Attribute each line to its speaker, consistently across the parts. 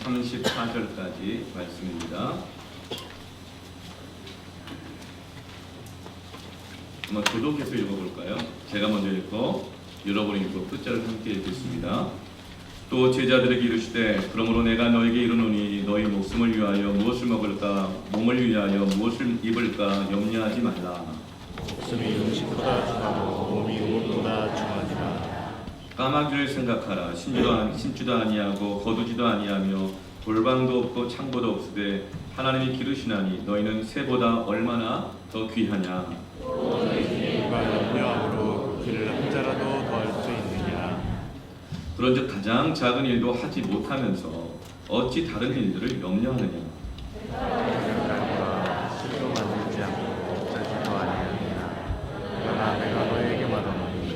Speaker 1: 34절까지 말씀입니다. 한번 교독해서 읽어볼까요? 제가 먼저 읽고 여러분이 읽고 끝자를 함께 읽겠습니다. 또 제자들에게 이르시되 그러므로 내가 너에게 이르노니 너희 목숨을 위하여 무엇을 먹을까 몸을 위하여 무엇을 입을까 염려하지 말라.
Speaker 2: 목숨이 음식보다 중하고 몸이 옷보다 중하니라.
Speaker 1: 까마귀를 생각하라. 신주도 아니하고 거두지도 아니하며 돌방도 없고 창고도 없으되 하나님이 기르시나니 너희는 새보다 얼마나 더 귀하냐.
Speaker 2: 누가 염려함으로 길을 한 자라도 더할 수 있느냐.
Speaker 1: 그런즉 가장 작은 일도 하지 못하면서 어찌 다른 일들을 염려하느냐.
Speaker 2: 생각과 실도 만들지 않고 짜지도 아니하느냐. 그러나 내가 너에게 말하노니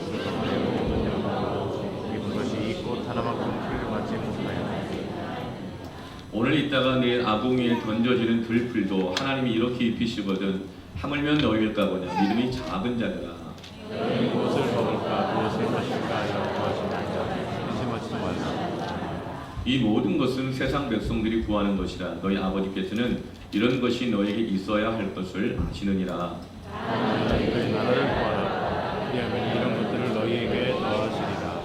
Speaker 2: 입은 것이 이 꽃 하나만큼 훌륭하지 못하였느냐.
Speaker 1: 오늘 있다가 내일 아궁 위에 던져지는 들풀도 하나님이 이렇게 입히시거든 하물며 너희일까 보냐. 믿음이 작은 자들아.
Speaker 2: 무엇을 먹을까 무엇을 마실까 하여 구하시나이다. 의심하지 말라.
Speaker 1: 이 모든 것은 세상 백성들이 구하는 것이라. 너희 아버지께서는 이런 것이 너에게 있어야 할 것을 아시느니라.
Speaker 2: 너희 나라를 구하라. 그리하면 이런 것들을 너희에게 더하시리라.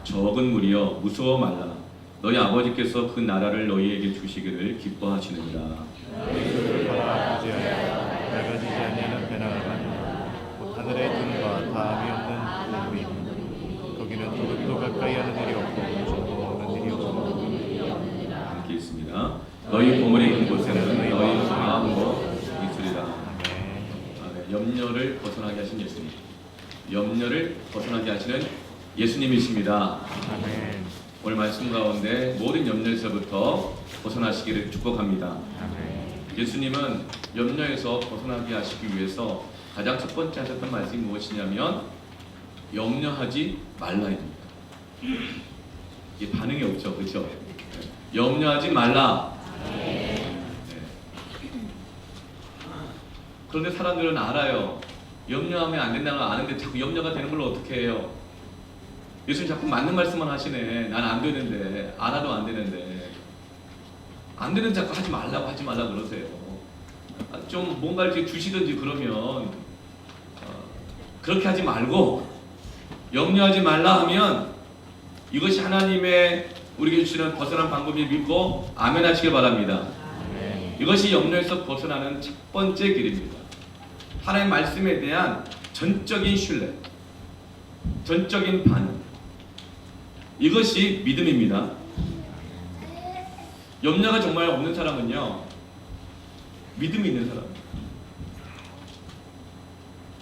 Speaker 1: 적은 무리여 무서워 말라. 너희 아버지께서 그 나라를 너희에게 주시기를 기뻐하시느니라.
Speaker 2: 너희를 바라 구제하여 밝아지지 아니하는 배낭을 가니라. 곧 하늘의 등과 다함이 없는 우물임. 거기는 도둑도 가까이 하는 일이 없고 조도 먹는 일이 없고.
Speaker 1: 함께 있습니다. 너희 보물이 있는 곳에는 너희 마음도 있으리라. 염려를 벗어나게 하신 예수님. 염려를 벗어나게 하시는 예수님이십니다.
Speaker 2: 아멘.
Speaker 1: 오늘 말씀 가운데 모든 염려에서부터 벗어나시기를 축복합니다.
Speaker 2: 아멘.
Speaker 1: 예수님은 염려에서 벗어나게 하시기 위해서 가장 첫 번째 하셨던 말씀이 무엇이냐면 염려하지 말라 입니다. 이게 반응이 없죠, 그렇죠? 염려하지 말라. 네. 그런데 사람들은 알아요. 염려하면 안 된다는 걸 아는데 자꾸 염려가 되는 걸 어떻게 해요? 예수님 자꾸 맞는 말씀만 하시네. 난 안 되는데, 알아도 안 되는데. 안 되는 자꾸 하지 말라고 그러세요. 좀 뭔가 이렇게 주시든지 그러면 그렇게 하지 말고 염려하지 말라 하면 이것이 하나님의 우리에게 주시는 벗어난 방법을 믿고 아멘 하시길 바랍니다. 이것이 염려에서 벗어나는 첫 번째 길입니다. 하나님의 말씀에 대한 전적인 신뢰, 전적인 반응, 이것이 믿음입니다. 염려가 정말 없는 사람은요, 믿음이 있는 사람.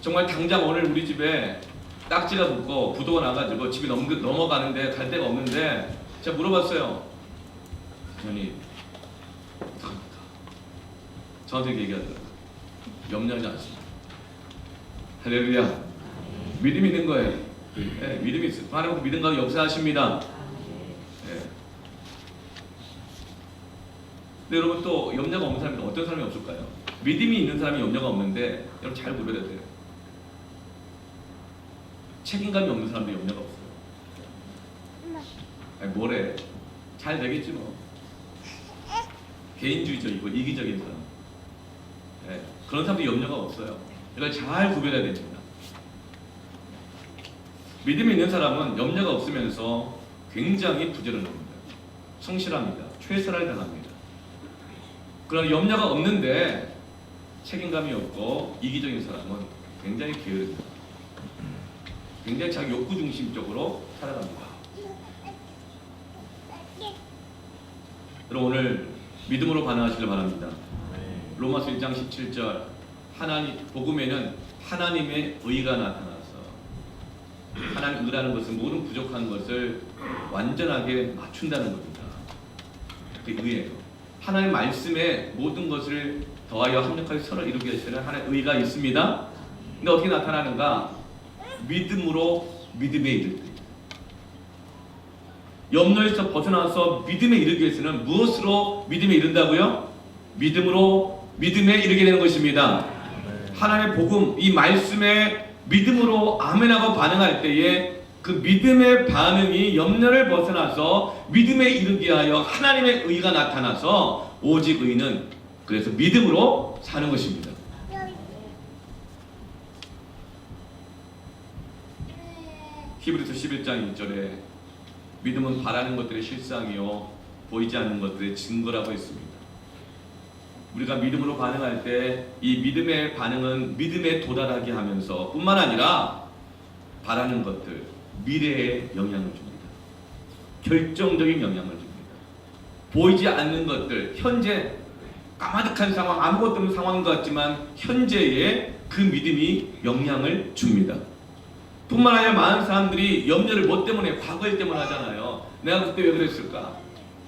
Speaker 1: 정말 당장 오늘 우리 집에 딱지가 붙고 부도가 나가지고 집이 넘어가는데 갈 데가 없는데 제가 물어봤어요. 저는 어떡합니까? 저한테 얘기하더라고요. 염려하지 않습니다. 할렐루야. 믿음이 있는 거예요. 네, 믿음이 있어요. 하나님 믿음 가운데 역사하십니다. 네. 근데 여러분 또 염려가 없는 사람이 어떤 사람이 없을까요? 믿음이 있는 사람이 염려가 없는데 여러분 잘 구별해야 돼요. 책임감이 없는 사람도 염려가 없어요. 아니 뭐래? 잘 되겠지 뭐. 개인주의죠 이거 이기적인 사람. 네. 그런 사람도 염려가 없어요. 이걸 잘 구별해야 됩니다. 믿음이 있는 사람은 염려가 없으면서 굉장히 부지런합니다. 성실합니다. 최선을 다합니다. 그러나 염려가 없는데 책임감이 없고 이기적인 사람은 굉장히 게으릅니다. 굉장히 자기 욕구 중심적으로 살아갑니다. 여러분 오늘 믿음으로 반응하시길 바랍니다. 로마서 1장 17절 하나님 복음에는 하나님의 의가 나타나서 하나님 의라는 것은 모든 부족한 것을 완전하게 맞춘다는 겁니다. 그 의예요. 하나님 말씀에 모든 것을 더하여 합력하게 서로 이루게 하시는 하나님의 의가 있습니다. 근데 어떻게 나타나는가? 믿음으로 믿음에 이를 때. 염려에서 벗어나서 믿음에 이르기 위해서는 무엇으로 믿음에 이른다고요? 믿음으로 믿음에 이르게 되는 것입니다. 하나님의 복음, 이 말씀에 믿음으로 아멘하고 반응할 때에 그 믿음의 반응이 염려를 벗어나서 믿음에 이르게 하여 하나님의 의가 나타나서 오직 의는 그래서 믿음으로 사는 것입니다. 히브리서 11장 1절에 믿음은 바라는 것들의 실상이요 보이지 않는 것들의 증거라고 했습니다. 우리가 믿음으로 반응할 때 이 믿음의 반응은 믿음에 도달하게 하면서 뿐만 아니라 바라는 것들, 미래에 영향을 줍니다. 결정적인 영향을 줍니다. 보이지 않는 것들, 현재 까마득한 상황, 아무것도 없는 상황인 것 같지만 현재의 그 믿음이 영향을 줍니다. 뿐만 아니라 많은 사람들이 염려를 뭐 때문에, 과거일 때문에 하잖아요. 내가 그때 왜 그랬을까?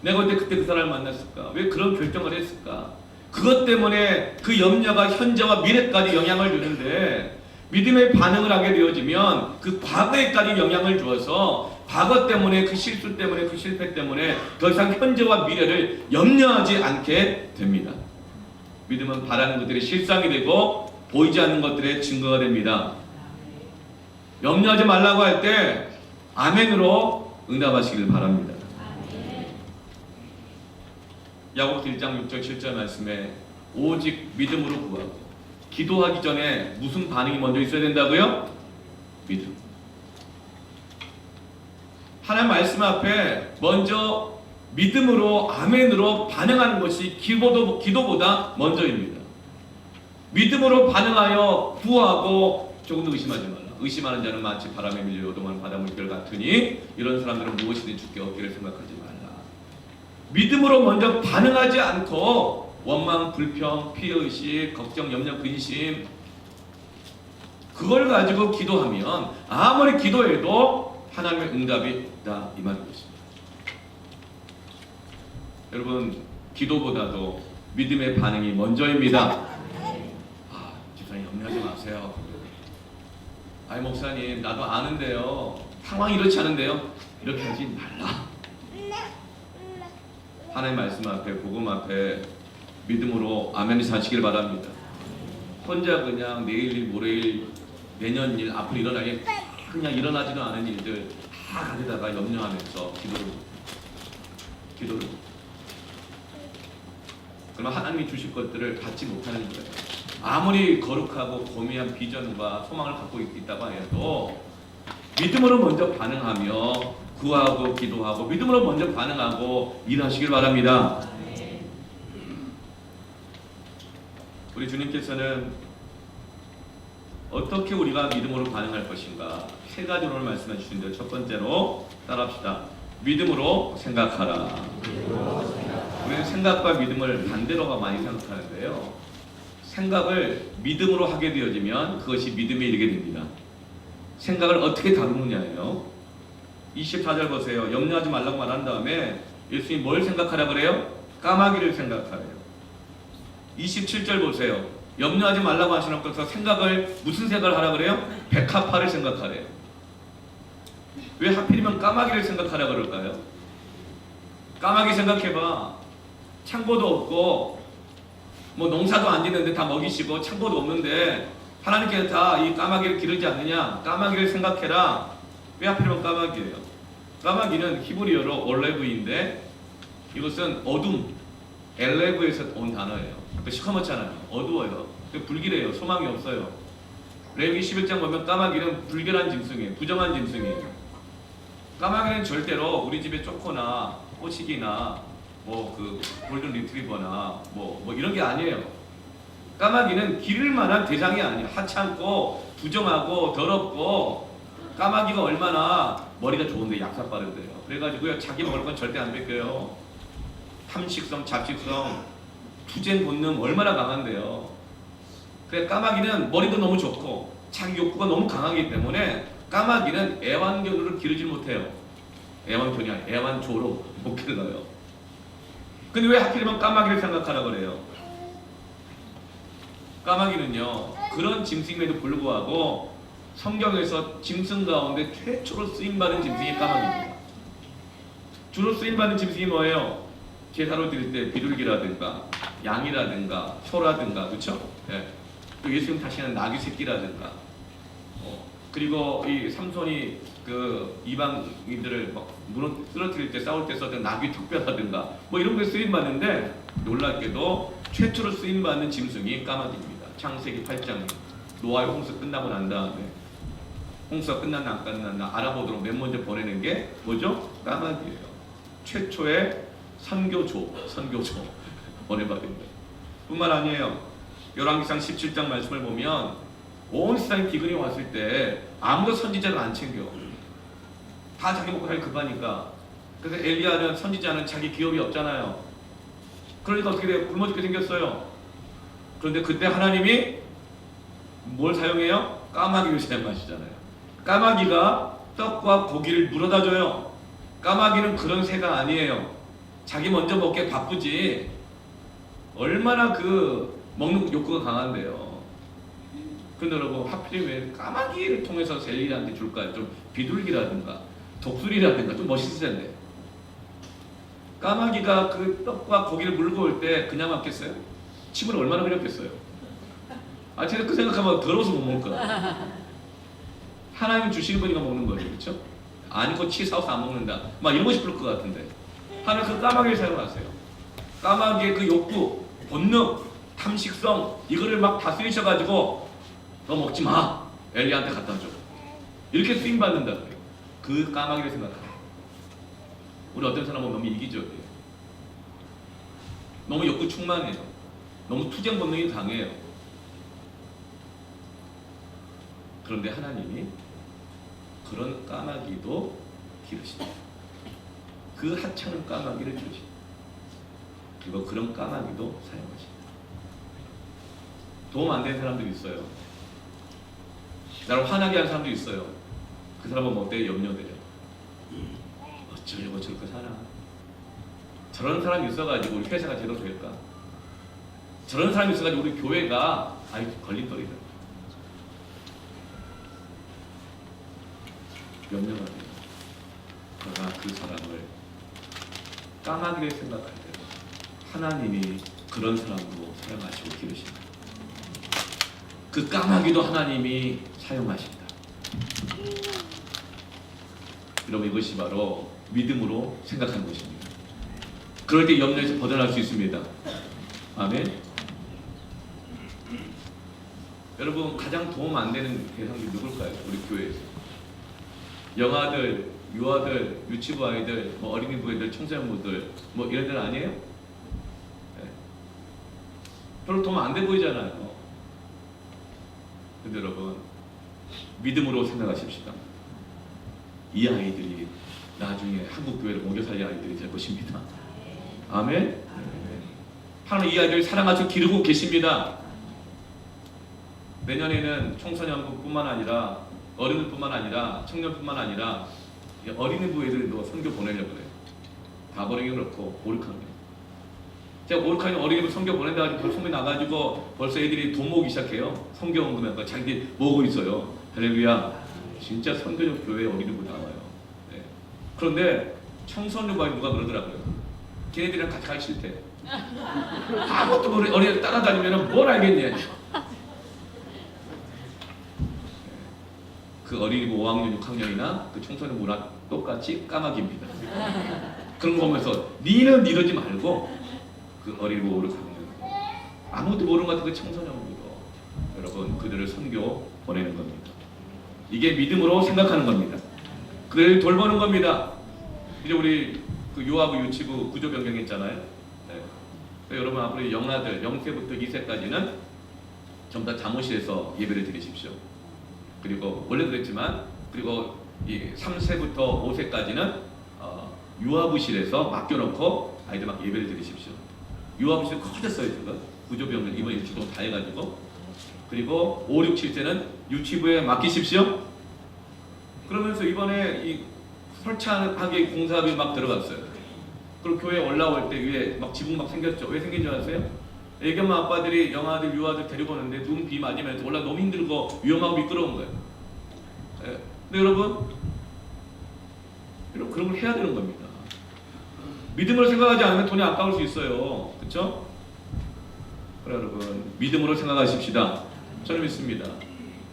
Speaker 1: 내가 그때 그 사람을 만났을까? 왜 그런 결정을 했을까? 그것 때문에 그 염려가 현재와 미래까지 영향을 주는데 믿음의 반응을 하게 되어지면 그 과거에까지 영향을 주어서 과거 때문에 그 실수 때문에 그 실패 때문에 더 이상 현재와 미래를 염려하지 않게 됩니다. 믿음은 바라는 것들이 실상이 되고 보이지 않는 것들의 증거가 됩니다. 염려하지 말라고 할 때 아멘으로 응답하시길 바랍니다. 야고보서 1장 6절 7절 말씀에 오직 믿음으로 구하고 기도하기 전에 무슨 반응이 먼저 있어야 된다고요? 믿음. 하나님 말씀 앞에 먼저 믿음으로 아멘으로 반응하는 것이 기도보다 먼저입니다. 믿음으로 반응하여 구하고 조금도 의심하지 말라. 의심하는 자는 마치 바람에 밀려 요동하는 바닷물결 같으니 이런 사람들은 무엇이든 주께 얻기를 생각하지 말라. 믿음으로 먼저 반응하지 않고 원망, 불평, 피해의식, 걱정, 염려, 근심 그걸 가지고 기도하면 아무리 기도해도 하나님의 응답이 없다 이 말인 것입니다. 여러분 기도보다도 믿음의 반응이 먼저입니다. 집사님 염려하지 마세요. 아이 목사님 나도 아는데요. 상황이 이렇지 않은데요. 이렇게 하지 말라. 하나님 말씀 앞에 복음 앞에 믿음으로 아멘을 사시길 바랍니다. 혼자 그냥 내일 모레일 내년 일 앞으로 일어날 일 그냥 일어나지도 않은 일들 다 가져다가 염려하면서 기도를 그러면 하나님이 주실 것들을 받지 못하는 거예요. 아무리 거룩하고 고미한 비전과 소망을 갖고 있다고 해도 믿음으로 먼저 반응하며 구하고 기도하고 믿음으로 먼저 반응하고 일하시길 바랍니다. 우리 주님께서는 어떻게 우리가 믿음으로 반응할 것인가 세 가지로 말씀해 주신데요. 첫 번째로 따라합시다. 믿음으로 생각하라. 우리는 생각과 믿음을 반대로가 많이 생각하는데요. 생각을 믿음으로 하게 되어지면 그것이 믿음에 이르게 됩니다. 생각을 어떻게 다루느냐예요. 24절 보세요. 염려하지 말라고 말한 다음에 예수님이 뭘 생각하라 그래요? 까마귀를 생각하래요. 27절 보세요. 염려하지 말라고 하시놓고서 생각을 무슨 생각을 하라 그래요? 백합화를 생각하래요. 왜 하필이면 까마귀를 생각하라 그럴까요? 까마귀 생각해봐. 창고도 없고 뭐 농사도 안 짓는데 다 먹이시고 창고도 없는데 하나님께서 다 이 까마귀를 기르지 않느냐? 까마귀를 생각해라. 왜 하필이면 까마귀예요? 까마귀는 히브리어로 올레브인데 이것은 어둠, 엘레브에서 온 단어예요. 시커멓잖아요. 어두워요. 불길해요. 소망이 없어요. 레위기 11장 보면 까마귀는 불결한 짐승이에요. 부정한 짐승이에요. 까마귀는 절대로 우리 집에 쪼코나 호식이나 뭐 그 골든 리트리버나 뭐 이런 게 아니에요. 까마귀는 기를 만한 대상이 아니에요. 하찮고 부정하고 더럽고 까마귀가 얼마나 머리가 좋은데 약삭 빠른데요. 그래가지고요 자기 먹을 건 절대 안 뺏겨요. 탐식성, 잡식성, 투쟁 본능 얼마나 강한데요. 그래 까마귀는 머리도 너무 좋고 자기 욕구가 너무 강하기 때문에 까마귀는 애완견으로 기르지 못해요. 애완견이 아니라 애완조로 못 길러요. 근데 왜 하필이면 까마귀를 생각하라 그래요? 까마귀는요 그런 짐승임에도 불구하고 성경에서 짐승 가운데 최초로 쓰임받은 짐승이 까마귀입니다. 주로 쓰임받은 짐승이 뭐예요? 제사로 드릴 때 비둘기라든가 양이라든가 소라든가 그렇죠? 예. 또 예수님 다시는 나귀 새끼라든가 그리고 이 삼손이 그 이방인들을 막 쓰러뜨릴 때 싸울 때 썼던 나귀 특별하든가 뭐 이런 게 쓰임 받는데 놀랍게도 최초로 쓰임 받는 짐승이 까마귀입니다. 창세기 8장 노아의 홍수 끝나고 난 다음에 홍수가 끝났나 안 끝났나 알아보도록 맨 먼저 보내는 게 뭐죠? 까마귀예요. 최초의 선교조 보내받습니다. 뿐만 아니에요. 열왕기상 17장 말씀을 보면 온 세상에 기근이 왔을 때 아무도 선지자를 안 챙겨. 다 자기 먹고 살기 급하니까. 그래서 엘리야는 선지자는 자기 기업이 없잖아요. 그러니까 어떻게 돼요? 굶어 죽게 생겼어요. 그런데 그때 하나님이 뭘 사용해요? 까마귀를 사용하시잖아요. 까마귀가 떡과 고기를 물어다 줘요. 까마귀는 그런 새가 아니에요. 자기 먼저 먹기에 바쁘지. 얼마나 그 먹는 욕구가 강한데요. 근데 여러분 하필이면 왜 까마귀를 통해서 엘리야한테 줄까요? 좀 비둘기라든가 독수리라든가 좀 멋있을 텐데. 까마귀가 그 떡과 고기를 물고 올 때 그냥 왔겠어요? 침을 얼마나 흘렸겠어요? 아 제가 그 생각하면 더러워서 못 먹을 거야. 하나님 주시는 거니까 먹는 거죠, 그렇죠? 아니고 치 사와서 안 먹는다. 막 이러고 싶을 것 같은데 하나님 그 까마귀를 사용하세요. 까마귀의 그 욕구, 본능, 탐식성 이거를 막 다스리셔가지고 너 먹지 마. 엘리야한테 갖다 줘. 이렇게 쓰임 받는다 그래요. 그 까마귀를 생각하라. 우리 어떤 사람은 너무 이기적이에요. 너무 욕구 충만해요. 너무 투쟁 본능이 강해요. 그런데 하나님이 그런 까마귀도 기르신다. 그 하찮은 까마귀를 주신다. 그리고 그런 까마귀도 사용하신다. 도움 안 되는 사람들이 있어요. 나를 화나게 하는 사람도 있어요. 그 사람은 뭐 어때요? 염려돼요. 어쩌려고 저렇게 사나? 저런 사람이 있어가지고 우리 회사가 제대로 될까? 저런 사람이 있어가지고 우리 교회가 걸림돌이다. 염려가 돼요. 그러나 그 사람을 까마귀를 생각할 때 하나님이 그런 사람도 사용하시고 기르신다. 그 까마귀도 하나님이 사용하신다. 여러분 이것이 바로 믿음으로 생각하는 것입니다. 그럴 때 염려에서 벗어날 수 있습니다. 아멘. 여러분 가장 도움 안 되는 대상이 누굴까요? 우리 교회에서 영아들, 유아들, 유치부 아이들, 뭐 어린이부 애들, 청소년부들 뭐 이런 데는 아니에요? 네. 별로 도움 안 돼 보이잖아요. 근데 여러분 믿음으로 생각하십시다. 이 아이들이 나중에 한국 교회를 옮겨 살릴 아이들이 될 것입니다. 아멘. 하나님 이 아이들을 사랑하시고 기르고 계십니다. 내년에는 청소년부뿐만 아니라 어른들뿐만 아니라 청년뿐만 아니라 어린이부 애들도 선교 보내려고 그래요. 다 보내기 그렇고 5, 6학년. 제가 5, 6학년 어린이부 선교 보낸다 가지고 벌써 소문이 나가지고 벌써 애들이 돈 모으기 시작해요. 선교 원금에 자기들이 모으고 있어요. 할렐루야. 진짜 선교적 교회 어린이부 나와요. 네. 그런데 청소년부에 누가 그러더라고요. 걔네들이랑 같이 가기 싫대. 아무것도 모르는 어린이들 따라다니면 뭘 알겠냐. 그 어린이부 5학년, 6학년이나 그 청소년부랑 똑같이 까마귀입니다. 그런 거 보면서 니는 이러지 말고 그 어린이부 5, 6학년 아무것도 모르는 것 같은 그 청소년부도 여러분 그들을 선교 보내는 겁니다. 이게 믿음으로 생각하는 겁니다. 그들을 돌보는 겁니다. 이제 우리 그 유아부, 유치부 구조 변경했잖아요. 네. 여러분 앞으로 영아들 0세부터 2세까지는 전부 다 잠옷실에서 예배를 드리십시오. 그리고 원래 그랬지만 그리고 이 3세부터 5세까지는 유아부실에서 맡겨놓고 아이들 막 예배를 드리십시오. 유아부실 커졌어요 지금 구조병을 이번 일주일 다 해가지고. 그리고 5, 6, 7세는 유치부에 맡기십시오. 그러면서 이번에 이 설치하기 공사비 막 들어갔어요. 그리고 교회 올라올 때 위에 막 지붕 막 생겼죠. 왜 생긴 줄 아세요? 애견만 아빠들이 영아들, 유아들 데리고 오는데 눈, 비 맞으면서 올라 너무 힘들고 위험하고 미끄러운 거예요. 예. 근데 여러분 그런 걸 해야 되는 겁니다. 믿음으로 생각하지 않으면 돈이 아까울 수 있어요. 그렇죠? 그래 여러분 믿음으로 생각하십시다. 저는 믿습니다.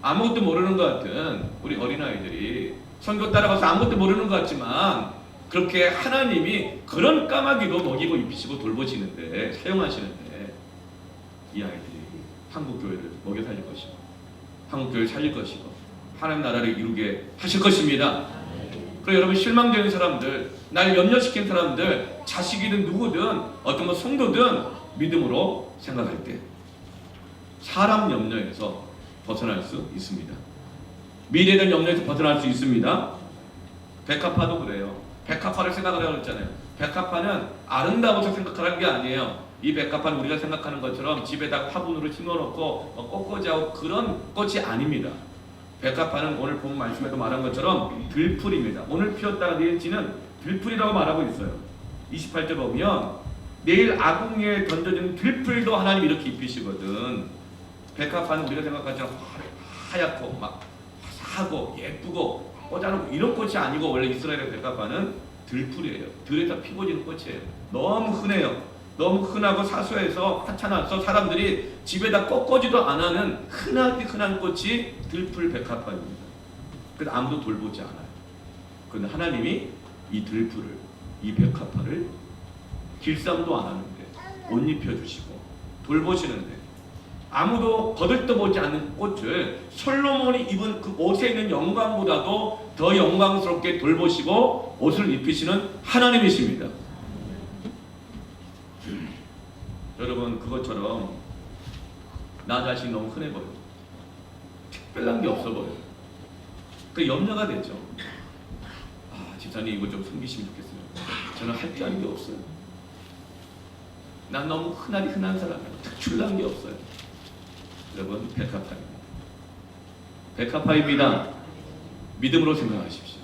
Speaker 1: 아무것도 모르는 것 같은 우리 어린아이들이 선교 따라가서 아무것도 모르는 것 같지만 그렇게 하나님이 그런 까마귀도 먹이고 입히시고 돌보시는데 사용하시는데 이 아이들이 한국교회를 먹여 살릴 것이고 한국교회를 살릴 것이고 하나님 나라를 이루게 하실 것입니다. 그리고 여러분 실망되는 사람들, 날 염려시킨 사람들, 자식이든 누구든 어떤 성도든 믿음으로 생각할 때 사람 염려에서 벗어날 수 있습니다. 미래에 대한 염려에서 벗어날 수 있습니다. 백합화도 그래요. 백합화를 생각하라고 했잖아요. 백합화는 아름다워서 생각하는 게 아니에요. 이 백합화는 우리가 생각하는 것처럼 집에다 화분으로 심어놓고 꽃꽂이하고 그런 꽃이 아닙니다. 백합화는 오늘 본 말씀에도 말한 것처럼 들풀입니다. 오늘 피었다가 내일 지는 들풀이라고 말하고 있어요. 28절 보면 내일 아궁이에 던져진 들풀도 하나님 이렇게 입히시거든. 백합화는 우리가 생각하처럼 하얗고 막 화사하고 예쁘고 꽂아놓고 이런 꽃이 아니고 원래 이스라엘의 백합화는 들풀이에요. 들에서 피고지는 꽃이에요. 너무 흔해요. 너무 흔하고 사소해서 하찮아서 사람들이 집에다 꽂고지도 안 하는 흔하디 흔한 꽃이 들풀 백합화입니다. 그래서 아무도 돌보지 않아요. 그런데 하나님이 이 들풀을, 이 백합화를 길쌈도 안 하는데 옷 입혀주시고 돌보시는데 아무도 거들떠보지 않는 꽃을 솔로몬이 입은 그 옷에 있는 영광보다도 더 영광스럽게 돌보시고 옷을 입히시는 하나님이십니다. 여러분 그것처럼 나 자신이 너무 흔해 보여. 특별한 게 없어 보여. 그 염려가 되죠. 아 집사님 이거 좀 숨기시면 좋겠어요. 저는 할 줄 아는 게 없어요. 난 너무 흔하디 흔한 사람이에요. 특출난 게 없어요. 여러분 백합화입니다. 백합화입니다. 믿음으로 생각하십시오.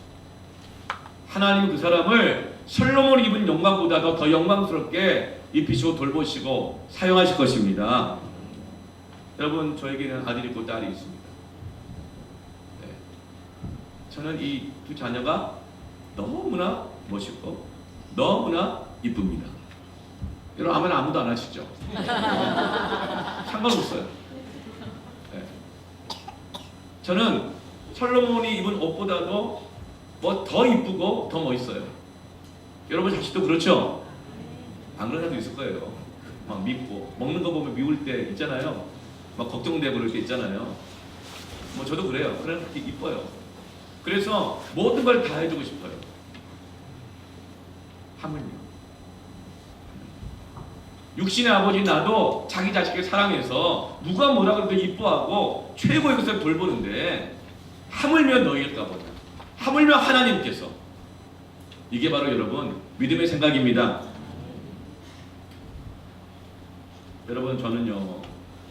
Speaker 1: 하나님 그 사람을 솔로몬이 입은 영광보다도 더 영광스럽게 입히시고 돌보시고 사용하실 것입니다. 여러분 저에게는 아들이 있고 딸이 있습니다. 네. 저는 이 두 자녀가 너무나 멋있고 너무나 이쁩니다. 여러분 아멘 아무도 안 하시죠? 상관없어요. 네. 저는 솔로몬이 입은 옷보다도 뭐 더 이쁘고 더 멋있어요. 여러분 자식도 그렇죠? 안 그런 사람도 있을 거예요. 막 밉고 먹는 거 보면 미울 때 있잖아요. 막 걱정되고 그럴 때 있잖아요. 뭐 저도 그래요. 그런 게 이뻐요. 그래서 모든 걸 다 해주고 싶어요. 하물며 육신의 아버지 나도 자기 자식을 사랑해서 누가 뭐라 그래도 이뻐하고 최고의 것을 돌보는데 하물며 너희일까 보다. 하물며 하나님께서. 이게 바로 여러분 믿음의 생각입니다. 여러분 저는요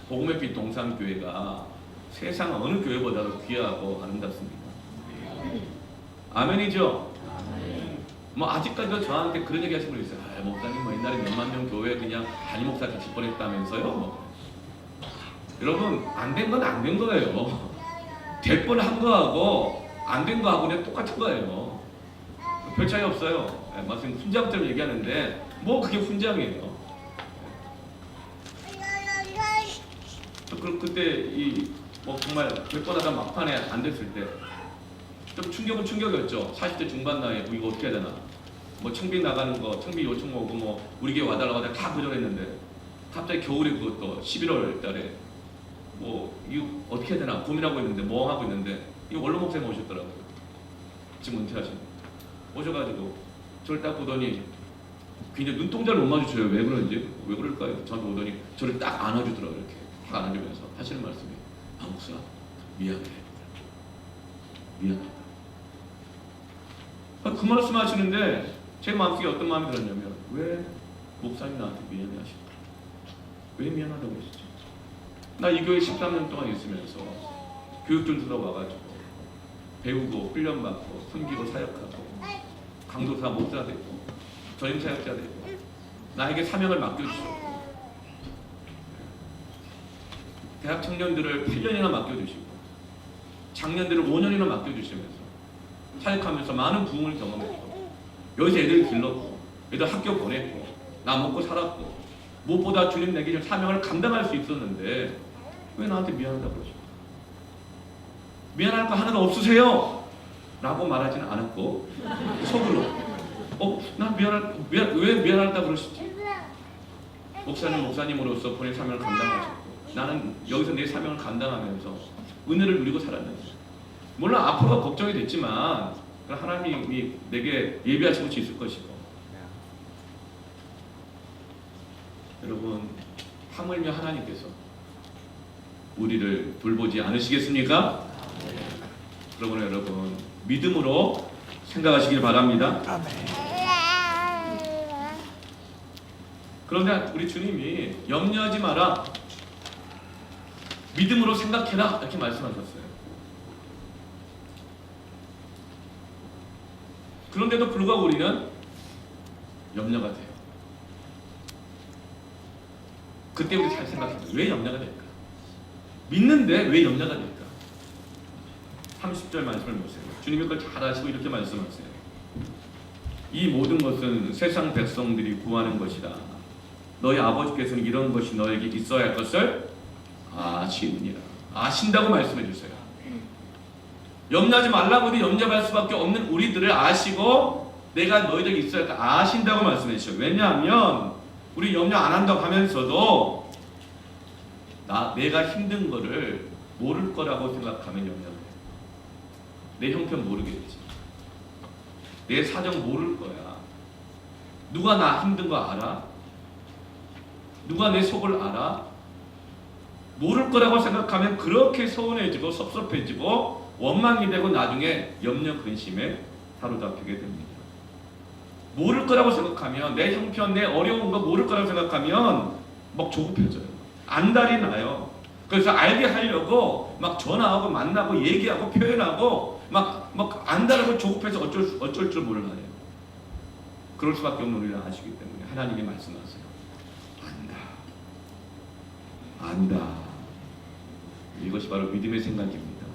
Speaker 1: 복음의 빛 동산교회가 세상 어느 교회보다도 귀하고 아름답습니다. 아멘이죠? 뭐 아직까지도 저한테 그런 얘기 하시는 분 있어요. 아, 목사님 뭐 옛날에 몇만 명 교회 그냥 담임 목사 되실 뻔했다면서요? 뭐. 여러분 안 된 건 안 된 거예요. 될 뻔한 거하고 안 된 거하고는 똑같은 거예요. 별 차이 없어요. 네, 마침 훈장처럼 얘기하는데 뭐 그게 훈장이에요. 그때 이 뭐 정말 몇 번 하다 막판에 안 됐을 때 좀 충격은 충격이었죠. 40대 중반 나이에 뭐 이거 어떻게 해야 되나. 뭐 청비 나가는 거, 청비 요청 오고 뭐 우리 교회 와달라고 하다 다 거절했는데 갑자기 겨울에 그것도 11월 달에 뭐 이거 어떻게 해야 되나 고민하고 있는데 뭐 하고 있는데 이 원로 목사님 오셨더라고요. 지금 은퇴하신 오셔가지고 저를 딱 보더니 굉장히 눈동자를 못 마주쳐요. 왜 그런지 왜 그럴까요? 저한테 오더니 저를 딱 안아주더라고요. 이렇게 딱 안아주면서 하시는 말씀이 아 목사 미안해. 미안하다. 그 말씀 하시는데 제 마음속에 어떤 마음이 들었냐면 왜 목사님 나한테 미안해 하실까? 왜 미안하다고 하시죠? 나 이 교회 13년 동안 있으면서 교육 좀 들어와가지고 배우고 훈련받고 섬기고 사역하고 강도사 목사 되고 전임 사역자 되고 나에게 사명을 맡겨주셨고 대학 청년들을 8년이나 맡겨주시고 작년들을 5년이나 맡겨주시면서 사역하면서 많은 부흥을 경험했고 여기서 애들 길렀고 애들 학교 보냈고 나 먹고 살았고 무엇보다 주님 내게 사명을 감당할 수 있었는데 왜 나한테 미안하다고 그러실까? 미안할 거 하나도 없으세요? 라고 말하지는 않았고 속으로 나 왜 미안하다 그러시지? 목사님으로서 본인 사명을 감당하셨고 나는 여기서 내 사명을 감당하면서 은혜를 누리고 살았는데 물론 앞으로가 걱정이 됐지만 하나님이 내게 예비하신 것이 있을 것이고 여러분 하물며 하나님께서 우리를 돌보지 않으시겠습니까? 그러므로 여러분 믿음으로 생각하시길 바랍니다. 그런데 우리 주님이 염려하지 마라, 믿음으로 생각해라 이렇게 말씀하셨어요. 그런데도 불구하고 우리는 염려가 돼요. 그때 우리 잘 생각해요. 왜 염려가 될까? 믿는데 왜 염려가 될까? 30절 말씀을 보세요. 주님이 그걸 잘 아시고 이렇게 말씀하세요. 이 모든 것은 세상 백성들이 구하는 것이다. 너희 아버지께서는 이런 것이 너에게 있어야 할 것을 아시느니라. 아신다고 말씀해 주세요. 염려하지 말라고 해도 염려할 수밖에 없는 우리들을 아시고 내가 너희들에게 있어야 할 것 아신다고 말씀해 주셔요. 왜냐하면 우리 염려 안 한다고 하면서도 내가 힘든 거를 모를 거라고 생각하면 염려해요. 내 형편 모르겠지. 내 사정 모를 거야. 누가 나 힘든 거 알아? 누가 내 속을 알아? 모를 거라고 생각하면 그렇게 서운해지고 섭섭해지고 원망이 되고 나중에 염려 근심에 사로잡히게 됩니다. 모를 거라고 생각하면 내 형편, 내 어려운 거 모를 거라고 생각하면 막 조급해져요. 안달이 나요. 그래서 알게 하려고 막 전화하고 만나고 얘기하고 표현하고 막 안달하고 조급해서 어쩔 줄 몰라요. 그럴 수밖에 없는 우리를 아시기 때문에 하나님이 말씀하세요. 안다. 이것이 바로 믿음의 생각입니다.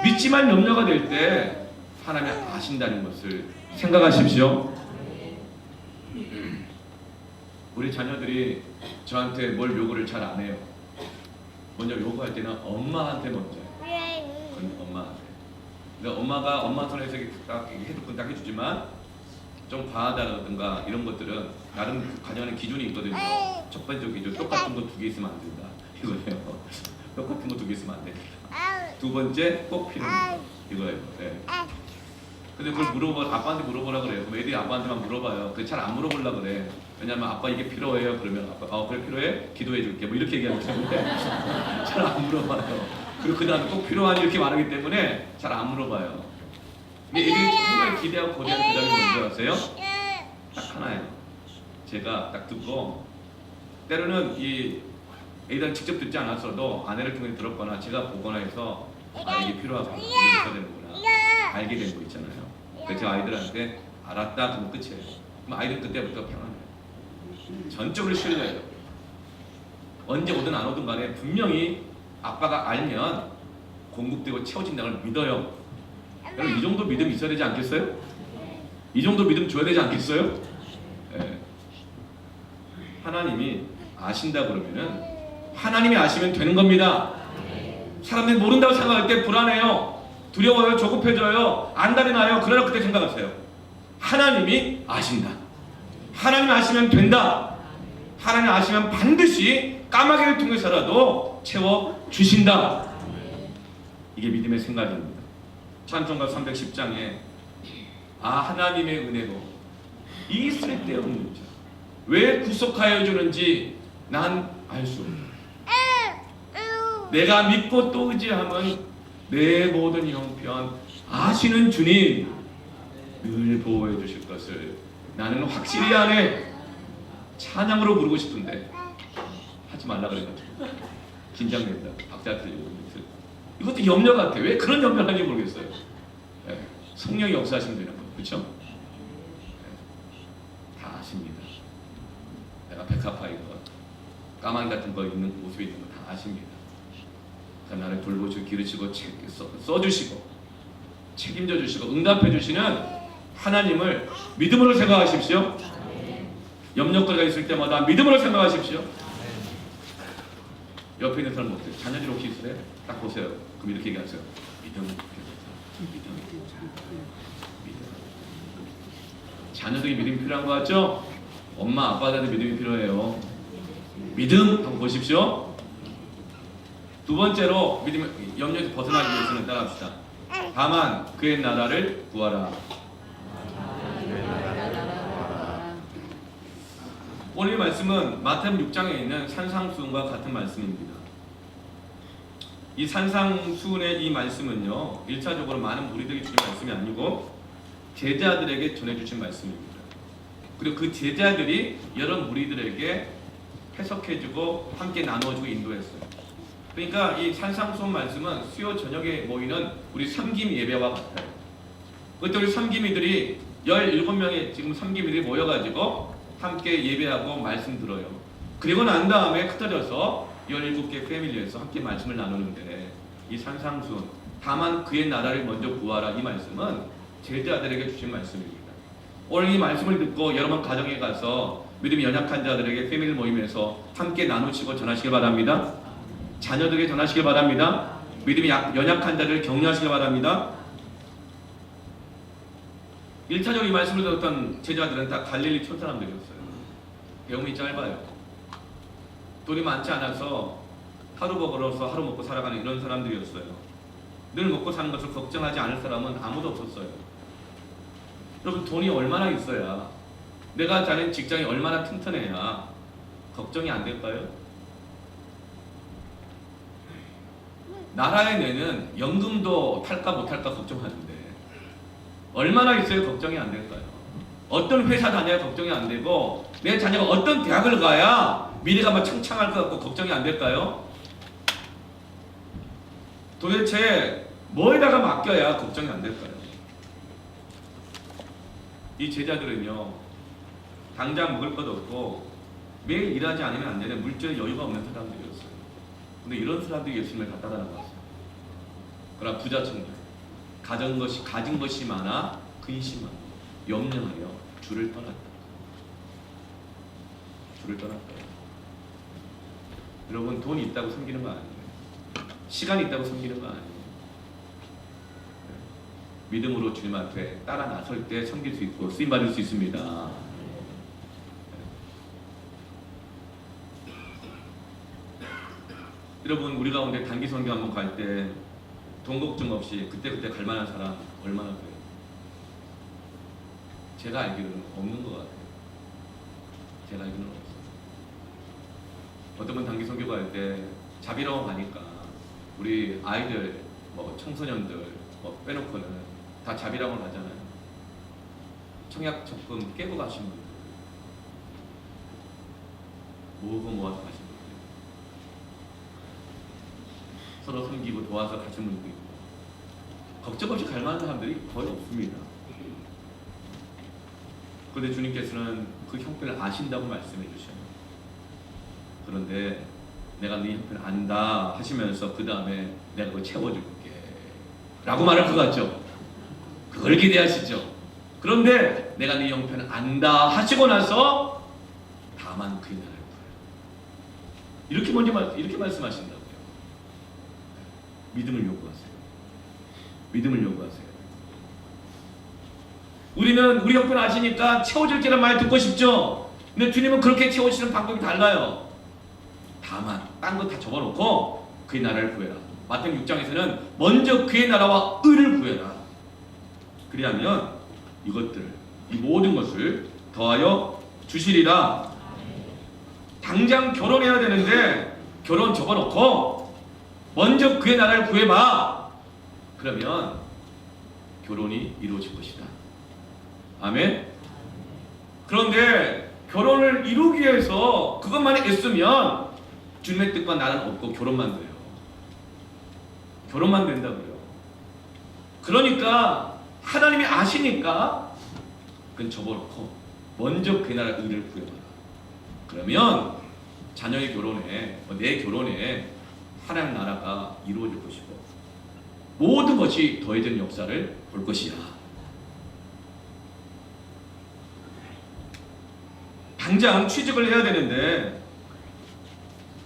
Speaker 1: 믿지만 염려가 될 때 하나님이 아신다는 것을 생각하십시오. 우리 자녀들이 저한테 뭘 요구를 잘 안 해요. 먼저 요구할 때는 엄마한테 먼저 해요. 엄마한테. 근데 엄마 손에서 딱 해도 딱 해주지만 좀 과하다든가 이런 것들은 나름 가정하는 기준이 있거든요. 첫 번째 기준, 똑같은 거 2개 있으면 안 된다. 이거예요. 똑같은 거 2개 있으면 안 된다. 두 번째 꼭 필요한 거 이거예요. 네. 근데 그걸 아빠한테 물어보라 그래요. 그럼 애들이 아빠한테만 물어봐요. 그래 잘 안 물어보려 그래. 왜냐면 아빠 이게 필요해요. 그러면 아빠 그래 필요해? 기도해 줄게. 뭐 이렇게 얘기하기 때문에 잘 안 물어봐요. 그리고 그 다음에 꼭 필요하니 이렇게 말하기 때문에 잘 안 물어봐요. 근데 애들이 정말 기대하고 거대한 대답이 뭔지 아세요? 딱 하나예요. 제가 딱 듣고 때로는 이 애들 직접 듣지 않았어도 아내를 통해 들었거나 제가 보거나 해서 이게 필요하구나, 이게 있어야 되는구나 알게 된 거 있잖아요. 그래서 제가 아이들한테 알았다 그러면 끝이에요. 그럼 아이들 그때부터 평안해요. 전적으로 신뢰해요. 언제 오든 안 오든 간에 분명히 아빠가 알면 공급되고 채워진다는 걸 믿어요. 여러분 이 정도 믿음 있어야 되지 않겠어요? 이 정도 믿음 줘야 되지 않겠어요? 네. 하나님이 아신다 그러면은 하나님이 아시면 되는 겁니다. 사람들이 모른다고 생각할 때 불안해요. 두려워요. 조급해져요. 안달이 나요. 그러나 그때 생각하세요. 하나님이 아신다. 하나님이 아시면 된다. 하나님 아시면 반드시 까마귀를 통해서라도 채워주신다. 이게 믿음의 생각입니다. 찬송가 310장에 하나님의 은혜로 이 쓸데없는 자 왜 구속하여 주는지 난 알 수 없다. 내가 믿고 또 의지하면 내 모든 형편 아시는 주님 늘 보호해 주실 것을 나는 확실히 아네. 찬양으로 부르고 싶은데 하지 말라 그래가지고 긴장된다. 박자 틀리고 이것도 염려 같아. 왜 그런 염려를 하는지 모르겠어요. 네. 성령이 역사하시면 되는 거, 그렇죠? 네. 다 아십니다. 내가 백합화 이거 까마귀 같은 거 있는 모습이 있는 거 다 아십니다. 그러니까 나를 돌보시고 기르시고 써주시고 책임져 주시고 응답해 주시는 하나님을 믿음으로 생각하십시오. 염려거리가 있을 때마다 믿음으로 생각하십시오. 옆에 있는 사람 어때요? 자녀들 혹시 있으세요? 딱 보세요. 그럼 이렇게 얘기하세요. 믿음. 믿음. 자녀들이 믿음이 필요한 거 같죠? 엄마 아빠한테 믿음이 필요해요. 믿음 한번 보십시오. 두 번째로 믿음 염려에서 벗어나기 위해서는 따라합시다. 다만 그의 나라를 구하라. 오늘 말씀은 마태복음 6장에 있는 산상수훈과 같은 말씀입니다. 이 산상수훈의 이 말씀은요, 1차적으로 많은 무리들에게 주신 말씀이 아니고 제자들에게 전해주신 말씀입니다. 그리고 그 제자들이 여러 무리들에게 해석해주고 함께 나누어주고 인도했어요. 그러니까 이 산상수훈 말씀은 수요 저녁에 모이는 우리 섬김 예배와 같아요. 그때 우리 섬김이들이 17명의 지금 섬김이들이 모여가지고 함께 예배하고 말씀 들어요. 그리고 난 다음에 흩어져서 17개 패밀리에서 함께 말씀을 나누는데, 이 산상수훈 다만 그의 나라를 먼저 구하라, 이 말씀은 제자들에게 주신 말씀입니다. 오늘 이 말씀을 듣고 여러분 가정에 가서 믿음이 연약한 자들에게 패밀리 모임에서 함께 나누시고 전하시길 바랍니다. 자녀들에게 전하시길 바랍니다. 믿음이 연약한 자들을 격려하시길 바랍니다. 1차적으로 이 말씀을 들었던 제자들은 다 갈릴리 촌 사람들이었어요. 배움이 짧아요. 돈이 많지 않아서 하루 벌어서 하루 먹고 살아가는 이런 사람들이었어요. 늘 먹고 사는 것을 걱정하지 않을 사람은 아무도 없었어요. 여러분, 돈이 얼마나 있어야, 내가 다니는 직장이 얼마나 튼튼해야 걱정이 안 될까요? 나라에 내는 연금도 탈까 못할까 걱정하는데 얼마나 있어야 걱정이 안 될까요? 어떤 회사 다녀야 걱정이 안 되고 내 자녀가 어떤 대학을 가야 미래가 막 창창할 것 같고 걱정이 안 될까요? 도대체 뭐에다가 맡겨야 걱정이 안 될까요? 이 제자들은요, 당장 먹을 것도 없고 매일 일하지 않으면 안 되는 물질 여유가 없는 사람들이었어요. 근데 이런 사람들이 예수님을 다 따라나갔어요. 그러나 부자청년, 가진 것이 많아 근심하고 염려하여 주를 떠났다. 주를 떠났다. 여러분, 돈이 있다고 섬기는 거 아니에요. 시간이 있다고 섬기는 거 아니에요. 믿음으로 주님 앞에 따라 나설 때 섬길 수 있고 쓰임 받을 수 있습니다. 여러분, 우리 가운데 단기 선교 한번 갈 때 돈 걱정 없이 그때그때 갈 만한 사람 얼마나 돼요? 제가 알기로는 없는 것 같아요. 제가 알기로는 없어요. 어떤 분 단기 선교 갈 때 자비로 가니까 우리 아이들, 청소년들 빼놓고는 다 자비라고 하잖아요. 청약 적금 깨고 가신 분들, 모아서 가신 분들, 서로 섬기고 도와서 가신 분들도 있고, 걱정 없이 갈 만한 사람들이 거의 없습니다. 그런데 주님께서는 그 형편을 아신다고 말씀해 주셔요. 그런데 내가 네 형편을 안다 하시면서 그 다음에 내가 그걸 채워줄게 라고 말할 것 같죠? 그걸 기대하시죠? 그런데 내가 네 형편을 안다 하시고 나서 다만 그의 나라를 구하라, 이렇게 말씀하신다고요. 믿음을 요구하세요. 믿음을 요구하세요. 우리는 우리 형편 아시니까 채워줄게란 말 듣고 싶죠? 근데 주님은 그렇게 채워주시는 방법이 달라요. 다만 딴 거 다 접어놓고 그의 나라를 구해라. 마태복음 6장에서는 먼저 그의 나라와 의를 구해라. 그리하면 이 모든 것을 더하여 주시리라. 당장 결혼해야 되는데 결혼 접어놓고 먼저 그의 나라를 구해봐. 그러면 결혼이 이루어질 것이다. 아멘. 그런데 결혼을 이루기 위해서 그것만 애쓰면 주님의 뜻과 나는 없고 결혼만 돼요. 결혼만 된다고요. 그러니까 하나님이 아시니까 그건 접어놓고 먼저 그 나라 의를 구해봐라. 그러면 자녀의 결혼에, 내 결혼에 하나님 나라가 이루어질 것이고 모든 것이 더해지는 역사를 볼 것이야. 당장 취직을 해야 되는데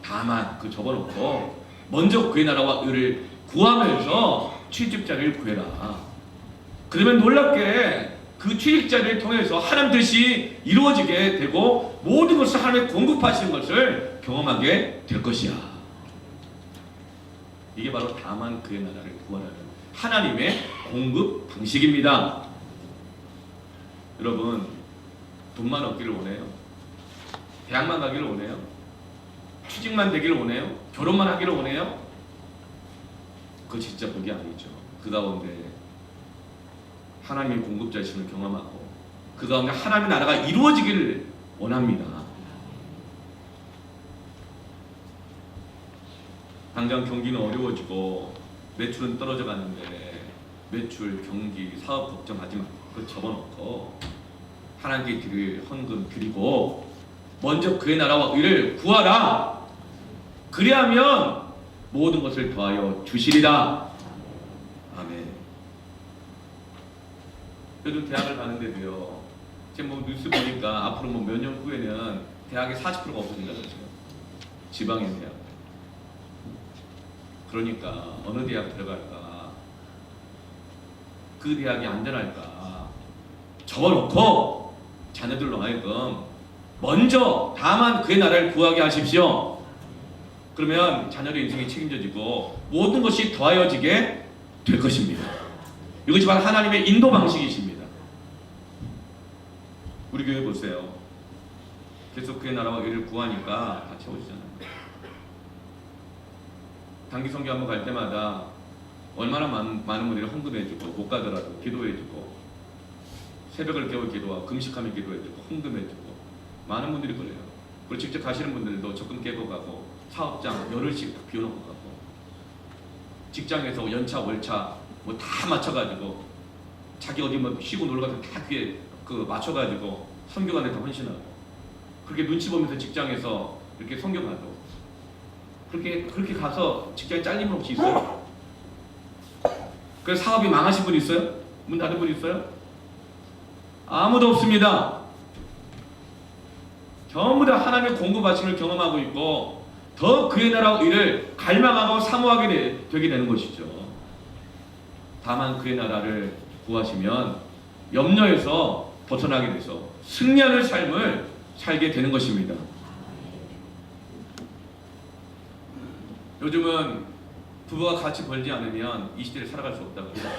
Speaker 1: 다만 그 접어놓고 먼저 그의 나라와 의를 구하면서 취직 자리를 구해라. 그러면 놀랍게 그 취직 자리를 통해서 하나님 뜻이 이루어지게 되고 모든 것을 하나님의 공급하시는 것을 경험하게 될 것이야. 이게 바로 다만 그의 나라를 구하라는 하나님의 공급 방식입니다. 여러분, 돈만 얻기를 원해요? 대학만 가기를 원해요? 취직만 되기를 원해요? 결혼만 하기를 원해요? 그거 진짜 복이 아니죠. 그 가운데 하나님의 공급자이심을 경험하고 그 가운데 하나님의 나라가 이루어지기를 원합니다. 당장 경기는 어려워지고 매출은 떨어져 가는데 매출, 경기, 사업 걱정하지 말고 그거 접어놓고 하나님께 드릴 헌금 드리고 먼저 그의 나라와 의를 구하라. 그리하면 모든 것을 더하여 주시리라. 아멘. 요즘 대학을 가는데도요, 지금 뭐 뉴스 보니까 앞으로 뭐 몇 년 후에는 대학의 40%가 없어진다고 했어요. 지방의 대학. 그러니까 어느 대학 들어갈까? 그 대학이 안전할까? 접어놓고 자녀들로 하여금 먼저 다만 그의 나라를 구하게 하십시오. 그러면 자녀의 인생이 책임져지고 모든 것이 더하여지게 될 것입니다. 이것이 바로 하나님의 인도 방식이십니다. 우리 교회 보세요. 계속 그의 나라와 의를 구하니까 다 채워지잖아요. 단기 선교 한번 갈 때마다 얼마나 많은 분들이 헌금해주고 못 가더라도 기도해주고 새벽을 깨워 기도하고 금식하며 기도해주고 헌금해주고 많은 분들이 그래요. 그리고 직접 가시는 분들도 적금 깨고 가고 사업장 열흘씩 다 비워놓고 가고 직장에서 연차 월차 뭐 다 맞춰가지고 자기 어디 뭐 쉬고 놀러 가서 다 그게 그 맞춰가지고 선교관에 다 헌신하고 그렇게 눈치 보면서 직장에서 이렇게 선교 가도 그렇게 가서 직장에 잘림은 혹시 있어요? 그래서 사업이 망하신 분 있어요? 문 닫은 분 있어요? 아무도 없습니다. 전부 다 하나님의 공급하심을 경험하고 있고 더 그의 나라와 의를 갈망하고 사모하게 되게 되는 것이죠. 다만 그의 나라를 구하시면 염려에서 벗어나게 돼서 승리하는 삶을 살게 되는 것입니다. 요즘은 부부가 같이 벌지 않으면 이 시대를 살아갈 수 없다고 해요.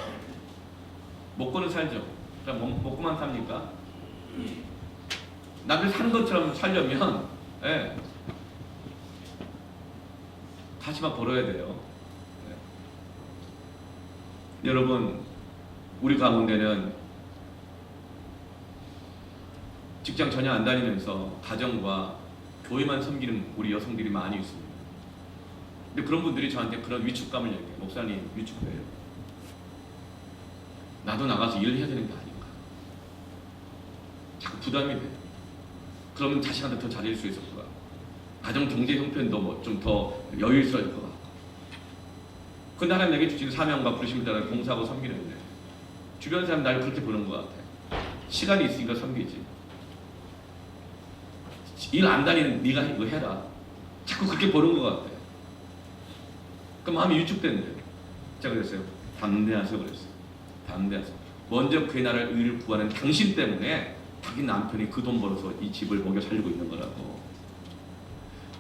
Speaker 1: 먹고는 살죠. 그럼 먹고만 삽니까? 남들 사는 것처럼 살려면 같이 막 벌어야 돼요. 여러분, 우리 가운데는 직장 전혀 안 다니면서 가정과 교회만 섬기는 우리 여성들이 많이 있습니다. 근데 그런 분들이 저한테 그런 위축감을 얘기해요. 목사님, 위축돼요. 나도 나가서 일을 해야 되는 게 아닌가. 자꾸 부담이 돼요. 그러면 자식한테 더 잘해줄 수 있을 것 같고 가정 경제 형편도 뭐 좀 더 여유있어질 것 같고 근데 하나님 내게 주신 사명과 부르심을 따라 봉사하고 섬기는데 주변 사람 나를 그렇게 보는 것 같아. 시간이 있으니까 섬기지. 일 안 다니는 네가 이거 해라. 자꾸 그렇게 보는 것 같아. 그 마음이 위축된대. 제가 그랬어요. 담대하세요 그랬어요. 담대하세요. 먼저 그의 나라를 의를 구하는 당신 때문에 자기 남편이 그 돈 벌어서 이 집을 먹여 살리고 있는 거라고.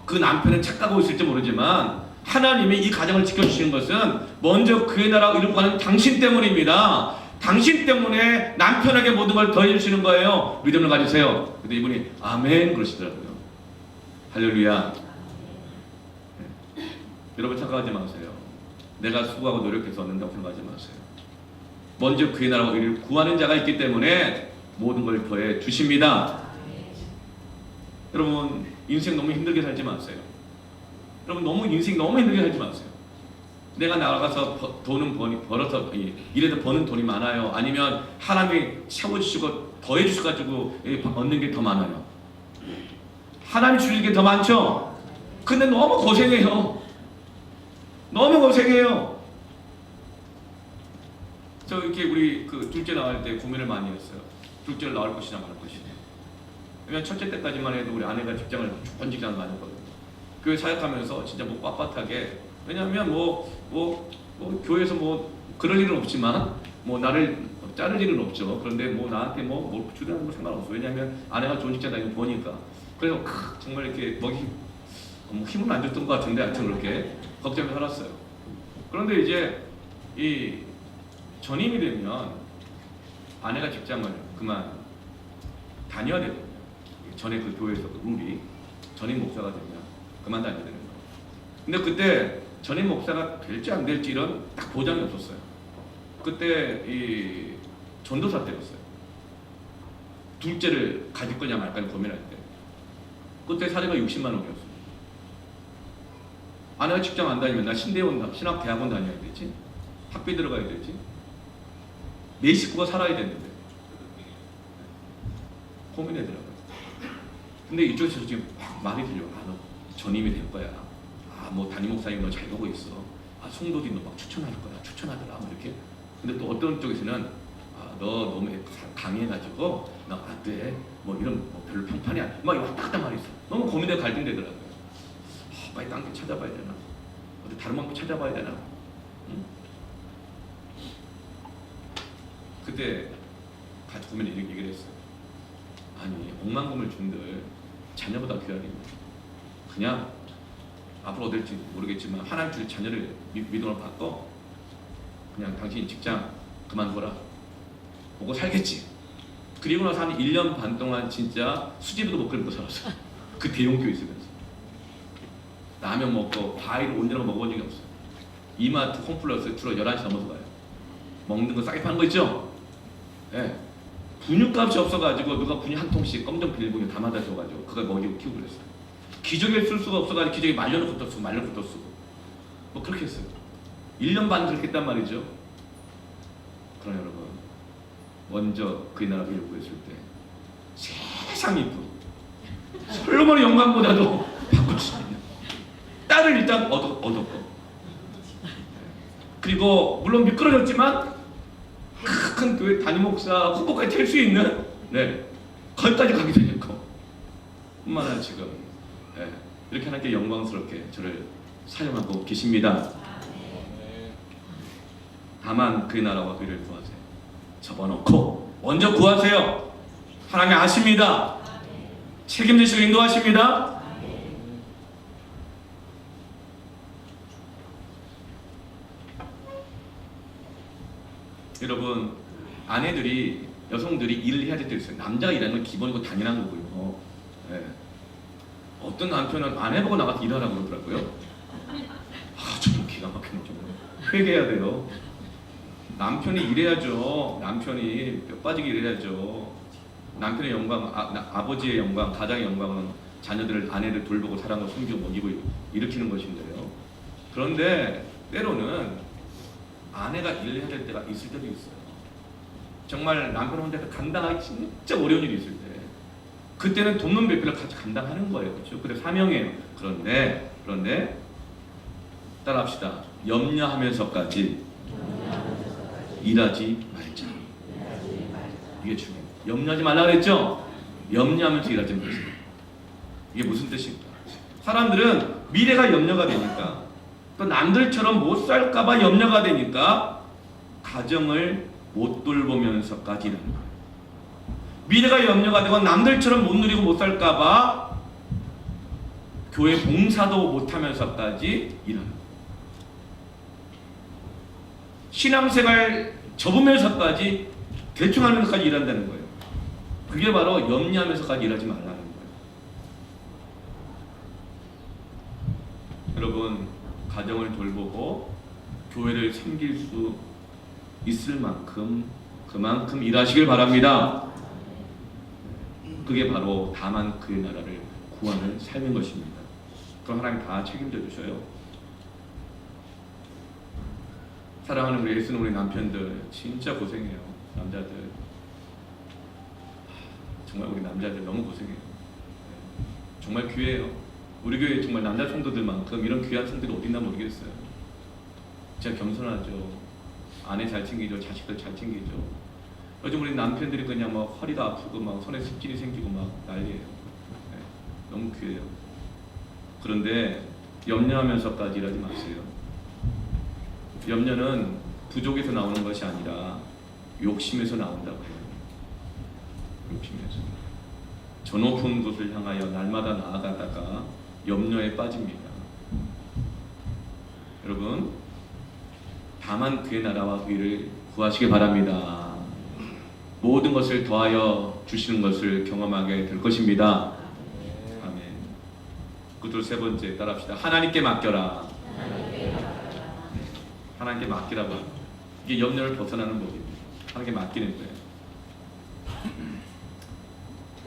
Speaker 1: 그 남편은 착각하고 있을지 모르지만 하나님이 이 가정을 지켜주시는 것은 먼저 그의 나라와 의를 구하는 당신 때문입니다. 당신 때문에 남편에게 모든 걸 더해주시는 거예요. 믿음을 가지세요. 근데 이분이 아멘 그러시더라고요. 할렐루야. 네. 여러분 착각하지 마세요. 내가 수고하고 노력해서 얻는다고 생각하지 마세요. 먼저 그의 나라와 의를 구하는 자가 있기 때문에 모든 걸 더해 주십니다. 여러분 인생 너무 힘들게 살지 마세요. 여러분 인생 너무 힘들게 살지 마세요. 내가 나가서 돈은 벌어서 이래도 버는 돈이 많아요. 아니면 하나님이 채워주시고 더해주셔가지고 얻는 게 더 많아요. 하나님이 주실 게 더 많죠. 근데 너무 고생해요. 너무 고생해요. 저 이렇게 우리 그 둘째 나갈 때 고민을 많이 했어요. 둘째를 낳을 것이냐 말 것이냐. 왜냐면 첫째 때까지만 해도 우리 아내가 직장을 좋은 직장을 다녔거든요. 교회 사역하면서 진짜 뭐 빳빳하게 왜냐하면 교회에서 그럴 일은 없지만 나를 자를 일은 없죠. 그런데 나한테 뭘 주려는 건 상관없어. 왜냐하면 아내가 좋은 직장 다니는 보니까. 그래서 정말 이렇게 힘은 안 줬던 것 같은데 하여튼 그렇게 걱정해서 살았어요. 그런데 이제 이 전임이 되면 아내가 직장을 그만 다녀야 되거든요. 전에 그 교회에서 룰이 전임 목사가 되면 그만 다녀야 되는 거예요. 근데 그때 전임 목사가 될지 안 될지 이런 딱 보장이 없었어요. 그때 이 전도사 때였어요. 둘째를 가질 거냐 말까 고민할 때. 그때 사례가 60만 원이었어요. 아내가 직장 안 다니면 나 신학대학원 다녀야 되지. 학비 들어가야 되지. 내 식구가 살아야 되는데. 고민하더라고요. 근데 이쪽에서 지금 말이 들려. 너 전임이 될 거야. 담임 목사님 너 잘 보고 있어. 성도들이 너 막 추천할 거야. 추천하더라. 이렇게. 근데 또 어떤 쪽에서는 너 너무 강해가지고 너 안 돼. 이런 별로 평판이 아니야. 막 왔다 갔다 말했어. 너무 고민되고 갈등되더라고요. 빨리 딴 게 찾아봐야 되나? 어디 다른 방법 찾아봐야 되나? 응? 그때 같이 보면 이렇게 얘기를 했어요. 아니 억만금을 준들 자녀보다 귀하니 그냥 앞으로 어떨지 모르겠지만 하나님 줄 자녀를 믿음으로 바꿔 그냥 당신 직장 그만둬라. 보고 살겠지. 그리고 나서 한 1년 반 동안 진짜 수제비도 못 끓이고 살았어요. 그 대형교회 있으면서 라면 먹고 과일 온전하게 먹어본 적이 없어요. 이마트 홈플러스 주로 11시 넘어서 가요. 먹는 거 싸게 파는 거 있죠? 예. 분유값이 없어가지고 누가 분유 한 통씩 검정 비닐봉에 담아다 줘가지고 그걸 먹이고 키우고 그랬어요. 기저귀를 쓸 수가 없어가지고 기저귀 말려놓고 또 쓰고 말려놓고 또 쓰고 그렇게 했어요. 1년 반 그렇게 했단 말이죠. 그러나 여러분 먼저 그의 나라를 요구했을 때 세상 이쁘고 솔로몬의 영광보다도 바꾸지 딸을 일단 얻었고 그리고 물론 미끄러졌지만 큰 교회 담임 목사 후보까지 될 수 있는 거기까지 가게 되고 뿐만 아니라 지금 이렇게 하나님께 영광스럽게 저를 사용하고 계십니다. 다만 그의 나라와 그를 구하세요. 접어놓고 먼저 구하세요. 하나님 아십니다. 책임지시고 인도하십니다. 여러분 아내들이 여성들이 일을 해야 될 때 있어요. 남자가 일하는 건 기본이고 당연한 거고요. 어떤 남편은 아내 보고 나가서 일하라고 그러더라고요. 정말 기가 막히는 정말 회개해야 돼요. 남편이 일해야죠. 남편이 뼈 빠지게 일해야죠. 남편의 영광, 아버지의 영광, 가장의 영광은 자녀들을 아내를 돌보고 사랑하고 숨기고 먹이고 일으키는 것인데요. 그런데 때로는 아내가 일을 해야 될 때가 있을 때도 있어요. 정말 남편 혼자 감당하기 진짜 어려운 일이 있을 때 그때는 돕는 배필을 같이 감당하는 거예요. 그렇죠? 그래 사명이에요. 그런데 따라합시다. 염려하면서까지 일하지 말자. 이게 중요해요. 염려하지 말라 그랬죠? 염려하면서 일하지 말자. 이게 무슨 뜻입니까? 사람들은 미래가 염려가 되니까 또 남들처럼 못 살까봐 염려가 되니까 가정을 못 돌보면서까지 일하는 거예요. 미래가 염려가 되고 남들처럼 못 누리고 못 살까봐 교회 봉사도 못하면서까지 일하는 거예요. 신앙생활 접으면서까지 대충 하면서까지 일한다는 거예요. 그게 바로 염려하면서까지 일하지 말라는 거예요. 여러분 가정을 돌보고 교회를 섬길 수 있을 만큼 그만큼 일하시길 바랍니다. 그게 바로 다만 그의 나라를 구하는 삶인 것입니다. 그럼 하나님 다 책임져 주셔요. 사랑하는 우리 애쓰는 우리 남편들 진짜 고생해요. 남자들 정말 우리 남자들 너무 고생해요. 정말 귀해요. 우리 교회 정말 남자 성도들만큼 이런 귀한 성들이 어딨나 모르겠어요. 진짜 겸손하죠. 아내 잘 챙기죠. 자식들 잘 챙기죠. 요즘 우리 남편들이 그냥 막 허리도 아프고 막 손에 습진이 생기고 막 난리예요. 너무 귀해요. 그런데 염려하면서까지 일하지 마세요. 염려는 부족에서 나오는 것이 아니라 욕심에서 나온다고 해요. 욕심에서. 저 높은 곳을 향하여 날마다 나아가다가 염려에 빠집니다. 여러분, 다만 그의 나라와 의를 구하시기 바랍니다. 모든 것을 더하여 주시는 것을 경험하게 될 것입니다. 아멘. 그들 세 번째 따라합시다. 하나님께 맡겨라. 하나님께 맡기라고. 이게 염려를 벗어나는 법입니다. 하나님께 맡기는 거예요.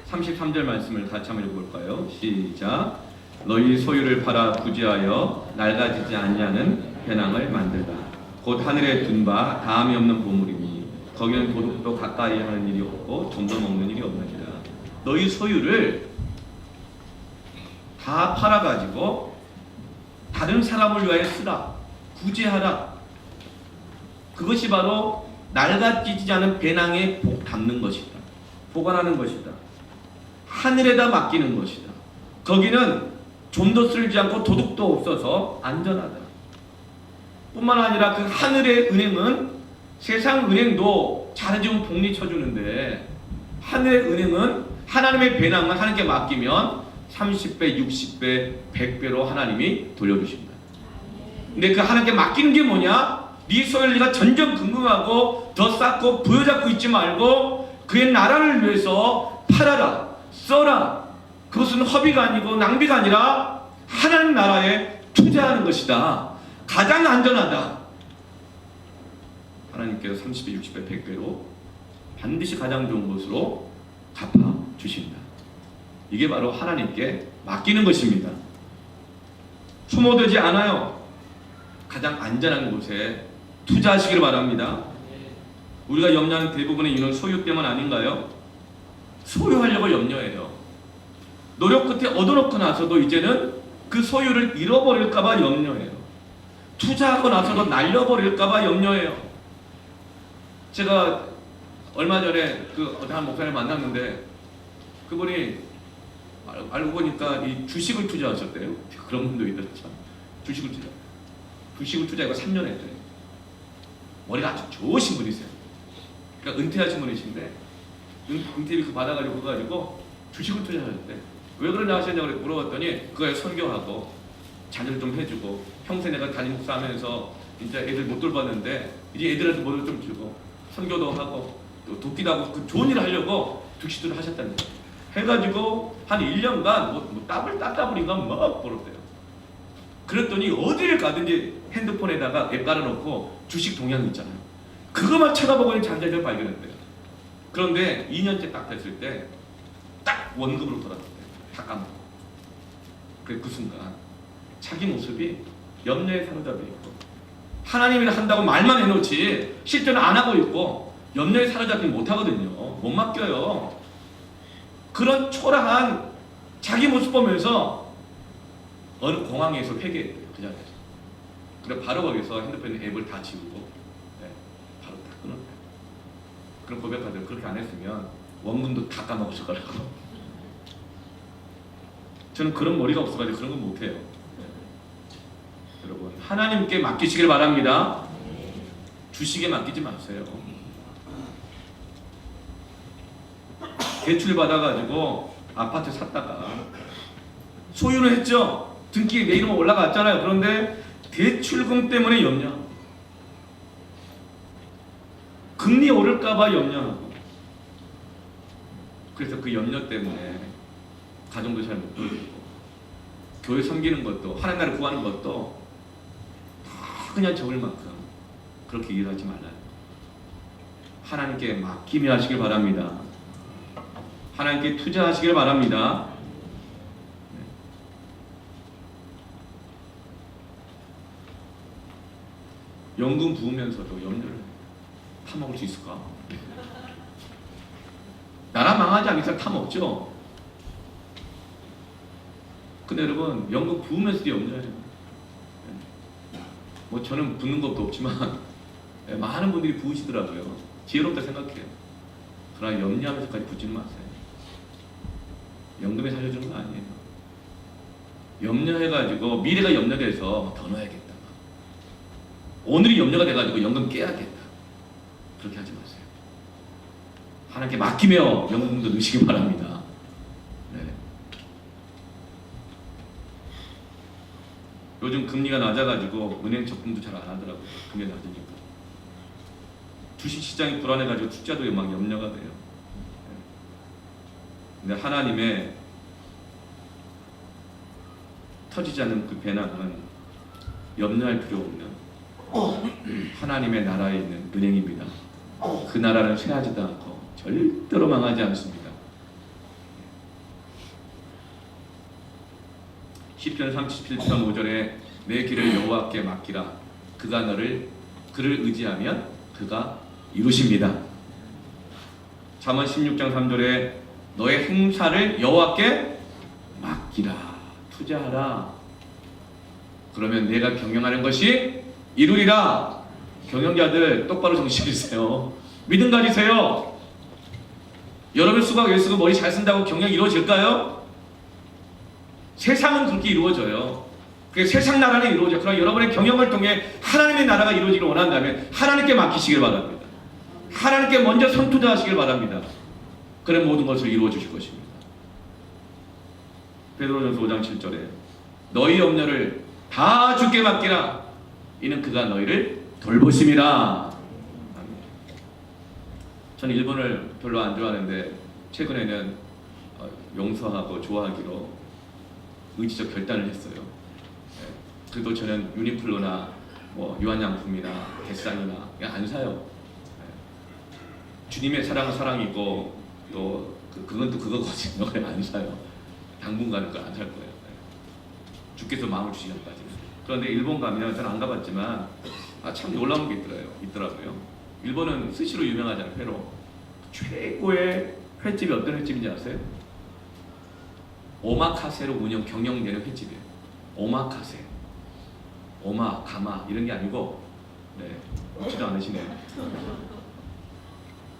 Speaker 1: 33절 말씀을 같이 한번 읽어볼까요? 시작. 너희 소유를 팔아 부지하여 낡아지지 않냐는 배낭을 만들다. 곧 하늘에 둔 바 다함이 없는 보물이니 거기는 도둑도 가까이 하는 일이 없고 좀도 먹는 일이 없느니라. 너희 소유를 다 팔아가지고 다른 사람을 위하여 쓰라. 부지하라. 그것이 바로 낡아지지 않은 배낭에 복 담는 것이다. 보관하는 것이다. 하늘에다 맡기는 것이다. 거기는 좀도 쓸지 않고 도둑도 없어서 안전하다. 뿐만 아니라 그 하늘의 은행은 세상 은행도 잘해주면 복리 쳐주는데 하늘의 은행은 하나님의 배낭을 하나님께 맡기면 30배, 60배, 100배로 하나님이 돌려주십니다. 근데 그 하나님께 맡기는 게 뭐냐? 네 소유를 네가 전전긍긍하고 더 쌓고 부여잡고 있지 말고 그의 나라를 위해서 팔아라, 써라. 그것은 허비가 아니고 낭비가 아니라 하나님 나라에 투자하는 것이다. 가장 안전하다. 하나님께서 30배, 60배, 100배로 반드시 가장 좋은 것으로 갚아주신다. 이게 바로 하나님께 맡기는 것입니다. 소모되지 않아요. 가장 안전한 곳에 투자하시길 바랍니다. 우리가 염려하는 대부분의 이유는 소유 때문 아닌가요? 소유하려고 염려해요. 노력 끝에 얻어놓고 나서도 이제는 그 소유를 잃어버릴까봐 염려해요. 투자하고 나서도 날려버릴까봐 염려해요. 제가 얼마 전에 그 어떤 목사님 만났는데 그분이 알고 보니까 이 주식을 투자하셨대요. 그런 분도 있었죠. 주식을 투자하고 3년 했대요. 머리가 아주 좋으신 분이세요. 그러니까 은퇴하신 분이신데 은퇴비 받아가지고 주식을 투자하셨대. 왜 그러냐 하셨냐고 물어봤더니 그거에 선교하고 자녀를 좀 해주고 평생 내가 담임 목사하면서 진짜 애들 못 돌봤는데 이제 애들한테 뭐를 좀 주고 선교도 하고 또 돕기도 하고 그 좋은 일을 하려고 주식들을 하셨다는 거예요. 해가지고 한 1년간 뭐 따블 따따블인가 막 벌었대요. 그랬더니 어디를 가든지 핸드폰에다가 앱 깔아놓고 주식 동향 있잖아요. 그것만 쳐다보고 있는 장자들을 발견했대요. 그런데 2년째 딱 됐을 때 딱 원금으로 돌아갔대요. 다 까먹고. 그 순간 자기 모습이 염려에 사로잡혀 있고 하나님이 한다고 말만 해놓지 실제는 안 하고 있고 염려에 사로잡지 못하거든요. 못 맡겨요. 그런 초라한 자기 모습 보면서 어느 공항에서 회개했대요. 그 자리에서. 그래 바로 거기서 핸드폰 앱을 다 지우고 바로 다 끊었대요. 그런 고백하더라고요. 그렇게 안 했으면 원금도 다 까먹었을 거라고. 저는 그런 머리가 없어가지고 그런 건 못해요. 여러분 하나님께 맡기시길 바랍니다. 주식에 맡기지 마세요. 대출 받아가지고 아파트 샀다가 소유는 했죠. 등기 내 이름 올라갔잖아요. 그런데 대출금 때문에 염려. 금리 오를까봐 염려하고. 그래서 그 염려 때문에 가정도 잘 못 돌리고 교회 섬기는 것도 하나님 나라를 구하는 것도 다 그냥 적을 만큼 그렇게 일하지 말아요. 하나님께 맡기며 하시길 바랍니다. 하나님께 투자하시길 바랍니다. 연금 부으면서도 염려를 타먹을 수 있을까? 나라 망하지 않기 위해서 타먹죠. 근데 여러분 연금 부으면서도 염려해요. 뭐 저는 붓는 것도 없지만 많은 분들이 부으시더라고요. 지혜롭다 생각해요. 그러나 염려하면서까지 붓지는 마세요. 연금에 살려주는 거 아니에요. 염려해가지고 미래가 염려돼서 더 넣어야겠다. 오늘이 염려가 돼가지고 연금 깨야겠다. 그렇게 하지 마세요. 하나님께 맡기며 연금도 넣으시기 바랍니다. 네. 요즘 금리가 낮아가지고 은행 적금도 잘 안 하더라고요. 금리 낮으니까. 주식시장이 불안해가지고 투자도 막 염려가 돼요. 근데 하나님의 터지지 않는 그 배낭은 염려할 필요 없는 하나님의 나라에 있는 은행입니다. 그 나라는 쇠하지도 않고 절대로 망하지 않습니다. 시편 37편 5절에 내 길을 여호와께 맡기라. 그가 그를 의지하면 그가 이루십니다. 잠언 16장 3절에 너의 행사를 여호와께 맡기라. 투자하라. 그러면 내가 경영하는 것이 이루리라. 경영자들 똑바로 정신이세요. 믿음 가지세요. 여러분 수박 예수가 머리 잘 쓴다고 경영 이루어질까요? 세상은 그렇게 이루어져요. 세상 나라는 이루어져. 그러나 여러분의 경영을 통해 하나님의 나라가 이루어지기를 원한다면 하나님께 맡기시길 바랍니다. 하나님께 먼저 선투자하시길 바랍니다. 그래 모든 것을 이루어 주실 것입니다. 베드로전서 5장 7절에 너희 염려를 다 주께 맡기라. 이는 그가 너희를 돌보심이라. 저는 일본을 별로 안 좋아하는데 최근에는 용서하고 좋아하기로 의지적 결단을 했어요. 그래도 저는 유니클로나 뭐 유한양품이나 데상이나 그냥 안 사요. 주님의 사랑은 사랑이고 또 그건 또 그거거든요. 그냥 안 사요. 당분간은 그거 안 살 거예요. 주께서 마음을 주시기까지. 그런데 일본 가면 저는 안 가봤지만 참 놀라운 게 있더라고요. 일본은 스시로 유명하잖아요. 회로. 최고의 횟집이 어떤 횟집인지 아세요? 오마카세로 경영되는 횟집이에요. 오마카세. 오마, 가마 이런 게 아니고 웃지도 않으시네요.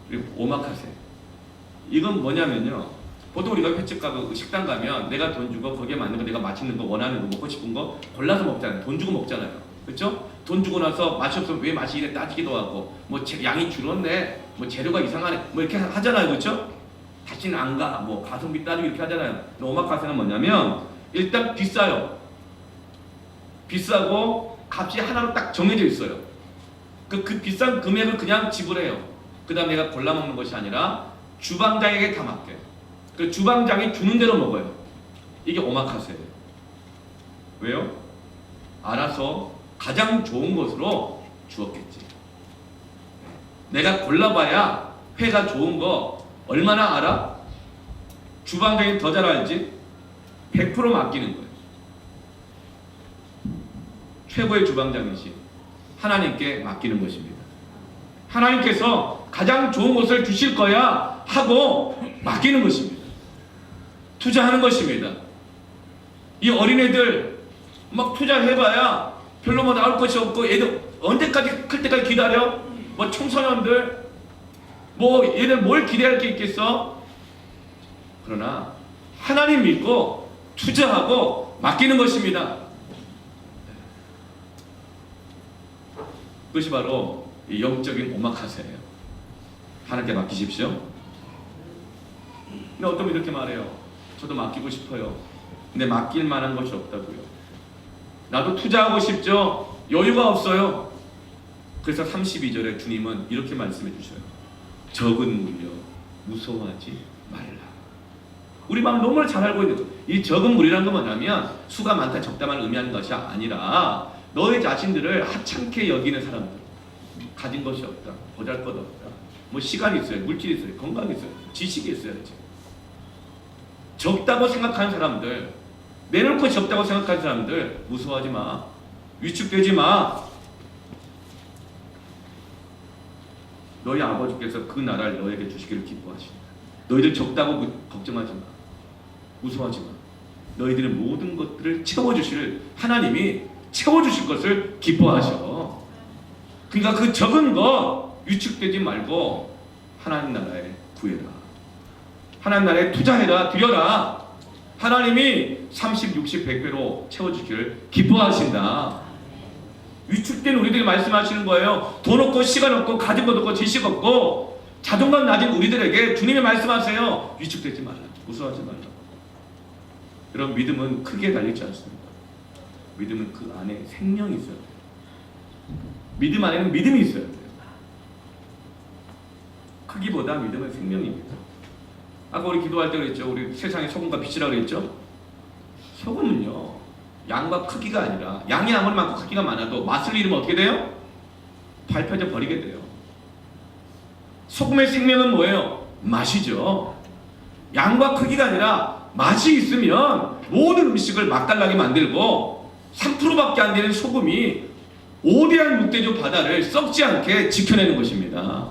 Speaker 1: 그리고 오마카세. 이건 뭐냐면요. 보통 우리가 횟집 가고 식당 가면 내가 돈 주고 거기에 맞는 거 내가 맛있는 거 원하는 거 먹고 싶은 거 골라서 먹잖아요. 돈 주고 먹잖아요. 그렇죠? 돈 주고 나서 맛이 없으면 왜 맛이 이래 따지기도 하고 뭐 양이 줄었네, 뭐 재료가 이상하네, 뭐 이렇게 하잖아요. 그렇죠? 다시는 안 가, 뭐 가성비 따지고 이렇게 하잖아요. 근데 오마카세는 뭐냐면 일단 비싸요. 비싸고 값이 하나로 딱 정해져 있어요. 그 비싼 금액을 그냥 지불해요. 그 다음 내가 골라 먹는 것이 아니라 주방장에게 다 맡겨요. 그 주방장이 주는 대로 먹어요. 이게 오마카세예요. 왜요? 알아서 가장 좋은 것으로 주었겠지. 내가 골라봐야 회가 좋은 거 얼마나 알아? 주방장이 더 잘 알지? 100% 맡기는 거예요. 최고의 주방장이신 하나님께 맡기는 것입니다. 하나님께서 가장 좋은 것을 주실 거야 하고 맡기는 것입니다. 투자하는 것입니다. 이 어린애들 막 투자해봐야 별로 뭐 나올 것이 없고 애들 언제까지 클 때까지 기다려? 뭐 청소년들 뭐 얘들 뭘 기대할 게 있겠어? 그러나 하나님 믿고 투자하고 맡기는 것입니다. 그것이 바로 이 영적인 오마카세예요. 하나님께 맡기십시오. 근데 어떤 분이 이렇게 말해요. 저도 맡기고 싶어요. 근데 맡길 만한 것이 없다고요. 나도 투자하고 싶죠. 여유가 없어요. 그래서 32절에 주님은 이렇게 말씀해 주셔요. 적은 물려 무서워하지 말라. 우리 마음 너무 잘 알고 있는 이 적은 물이라는 건 뭐냐면 수가 많다 적다만 의미하는 것이 아니라 너의 자신들을 하찮게 여기는 사람들, 가진 것이 없다, 보잘것없다, 뭐 시간이 있어요, 물질이 있어요, 건강이 있어요, 지식이 있어야지. 적다고 생각하는 사람들, 내놓을 것이 없다고 생각하는 사람들 무서워하지 마, 위축되지 마. 너희 아버지께서 그 나라를 너에게 주시기를 기뻐하십니다. 너희들 적다고 걱정하지 마, 무서워하지 마. 너희들의 모든 것들을 채워주실 하나님이 채워주실 것을 기뻐하셔. 그러니까 그 적은 거 위축되지 말고 하나님 나라에 구해라. 하나님 나라에 투자해라, 드려라. 하나님이 30, 60, 100배로 채워주기를 기뻐하신다. 위축된 우리들이 말씀하시는 거예요. 돈 없고 시간 없고 가진 것 없고 지식 없고 자존감 낮은 우리들에게 주님이 말씀하세요. 위축되지 말라. 무서워하지 말라. 여러분, 믿음은 크기에 달리지 않습니다. 믿음은 그 안에 생명이 있어야 돼요. 믿음 안에는 믿음이 있어야 돼요. 크기보다 믿음은 생명입니다. 아까 우리 기도할 때 그랬죠. 우리 세상의 소금과 빛이라고 그랬죠. 소금은요, 양과 크기가 아니라, 양이 아무리 많고 크기가 많아도 맛을 잃으면 어떻게 돼요? 밟혀져 버리게 돼요. 소금의 생명은 뭐예요? 맛이죠. 양과 크기가 아니라 맛이 있으면 모든 음식을 맛깔나게 만들고 3%밖에 안 되는 소금이 오대한 육대조 바다를 썩지 않게 지켜내는 것입니다.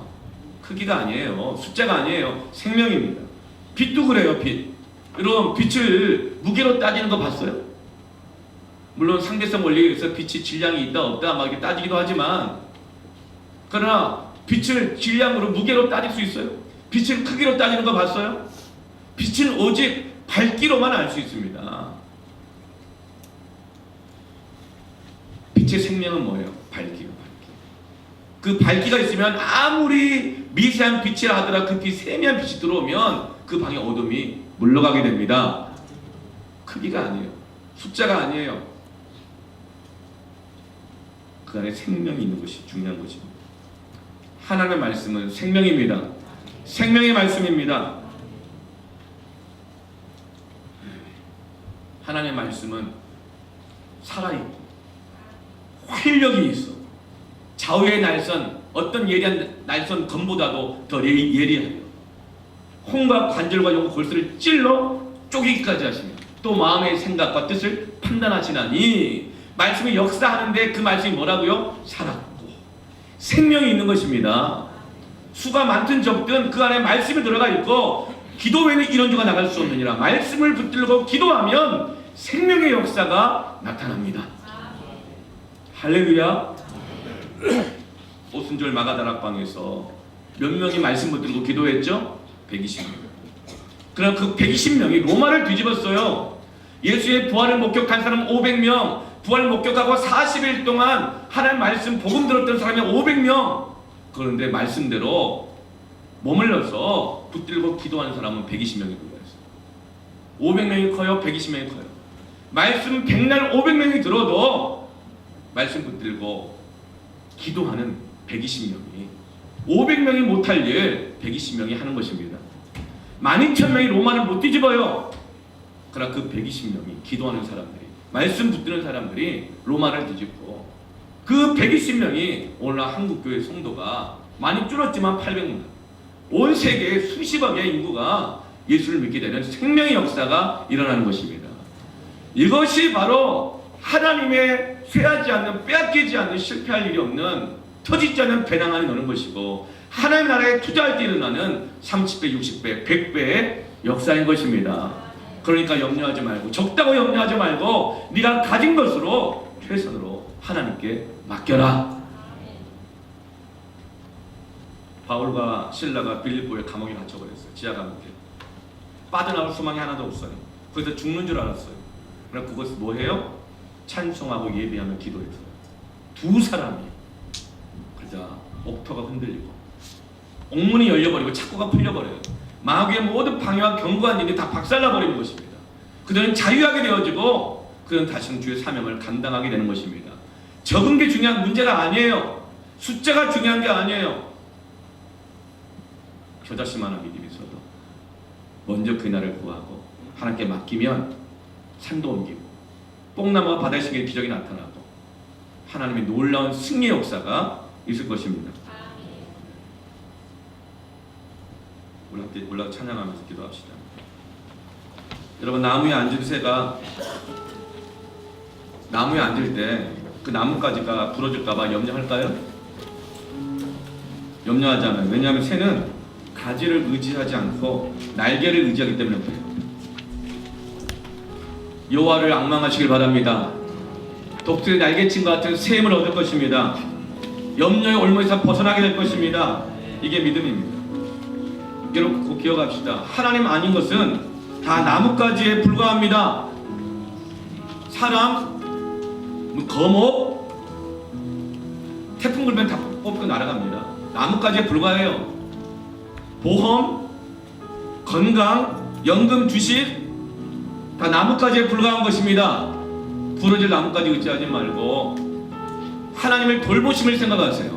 Speaker 1: 크기가 아니에요. 숫자가 아니에요. 생명입니다. 빛도 그래요. 빛. 여러분, 빛을 무게로 따지는 거 봤어요? 물론 상대성 원리에서 빛이 질량이 있다 없다 막 이렇게 따지기도 하지만, 그러나 빛을 질량으로 무게로 따질 수 있어요? 빛을 크기로 따지는 거 봤어요? 빛은 오직 밝기로만 알 수 있습니다. 빛의 생명은 뭐예요? 밝기가. 그 밝기가 있으면 아무리 미세한 빛이라 하더라 그 빛, 세미한 빛이 들어오면 그 방에 어둠이 물러가게 됩니다. 크기가 아니에요. 숫자가 아니에요. 그 안에 생명이 있는 것이 중요한 것입니다. 하나님의 말씀은 생명입니다. 생명의 말씀입니다. 하나님의 말씀은 살아있고 활력이 있어. 좌우의 날선, 어떤 예리한 날선 검보다도 더 예리해요. 혼과 관절과 영 골수를 찔러 쪼개기까지 하시며 또 마음의 생각과 뜻을 판단하시나니, 말씀이 역사하는데 그 말씀이 뭐라고요? 살았고 생명이 있는 것입니다. 수가 많든 적든 그 안에 말씀이 들어가 있고, 기도 외에는 이런 주가 나갈 수 없느니라. 말씀을 붙들고 기도하면 생명의 역사가 나타납니다. 할렐루야. 오순절 마가다락방에서 몇 명이 말씀 붙들고 기도했죠? 120명. 그러나 그 120명이 로마를 뒤집었어요. 예수의 부활을 목격한 사람 500명, 부활을 목격하고 40일 동안 하나님 말씀 복음 들었던 사람이 500명. 그런데 말씀대로 머물러서 붙들고 기도하는 사람은 120명이 불과했어요. 500명이 커요? 120명이 커요? 말씀 100날 500명이 들어도 말씀 붙들고 기도하는 120명이 500명이 못할 일 120명이 하는 것입니다. 12,000명이 로마를 못 뒤집어요. 그러나 그 120명이 기도하는 사람들이, 말씀 붙드는 사람들이 로마를 뒤집고, 그 120명이 오늘날 한국교회 성도가 많이 줄었지만 800만, 온 세계에 수십억의 인구가 예수를 믿게 되는 생명의 역사가 일어나는 것입니다. 이것이 바로 하나님의 쇠하지 않는, 빼앗기지 않는, 실패할 일이 없는, 터지지 않는 배낭 안에 넣는 것이고, 하나님 나라에 투자할 때 일어나는 30배, 60배, 100배의 역사인 것입니다. 그러니까 염려하지 말고, 적다고 염려하지 말고, 네가 가진 것으로 최선으로 하나님께 맡겨라. 바울과 실라가 빌립보에 감옥에 갇혀버렸어요. 지하 감옥에. 빠져나올 수망이 하나도 없어요. 그래서 죽는 줄 알았어요. 그러나 그것을 뭐해요? 찬송하고 예배하며 기도했어요. 두 사람이. 그러자 옥토가 흔들리고 옥문이 열려버리고 착고가 풀려버려요. 마귀의 모든 방해와 견고한 일이 다 박살나버리는 것입니다. 그들은 자유하게 되어지고, 그들은 다시는 주의 사명을 감당하게 되는 것입니다. 적은 게 중요한 문제가 아니에요. 숫자가 중요한 게 아니에요. 겨자씨만한 믿음이 있어도 먼저 그날을 구하고 하나님께 맡기면 산도 옮기고 뽕나무와 바다의 기적이 나타나고 하나님의 놀라운 승리의 역사가 있을 것입니다. 올라 찬양하면서 기도합시다. 여러분, 나무에 앉은 새가 나무에 앉을 때 그 나뭇가지가 부러질까봐 염려할까요? 염려하지 않아요. 왜냐하면 새는 가지를 의지하지 않고 날개를 의지하기 때문에 그래요. 여호와를 앙망하시길 바랍니다. 독수리 날개친과 같은 새 힘을 얻을 것입니다. 염려의 올무에서 벗어나게 될 것입니다. 이게 믿음입니다. 여러분 꼭 기억합시다. 하나님 아닌 것은 다 나뭇가지에 불과합니다. 사람, 거목, 태풍 불면 다 뽑고 날아갑니다. 나뭇가지에 불과해요. 보험, 건강, 연금, 주식 다 나뭇가지에 불과한 것입니다. 부러질 나뭇가지 의지하지 말고 하나님의 돌보심을 생각하세요.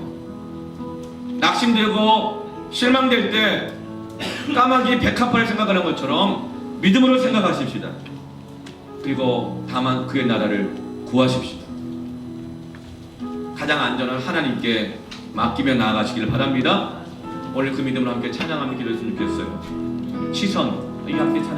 Speaker 1: 낙심되고 실망될 때 까마귀 백합화를 생각하는 것처럼 믿음으로 생각하십시다. 그리고 다만 그의 나라를 구하십시다. 가장 안전한 하나님께 맡기며 나아가시기를 바랍니다. 오늘 그 믿음으로 함께 찬양하며 기도했으면 좋겠어요. 시선, 이 함께 찬양.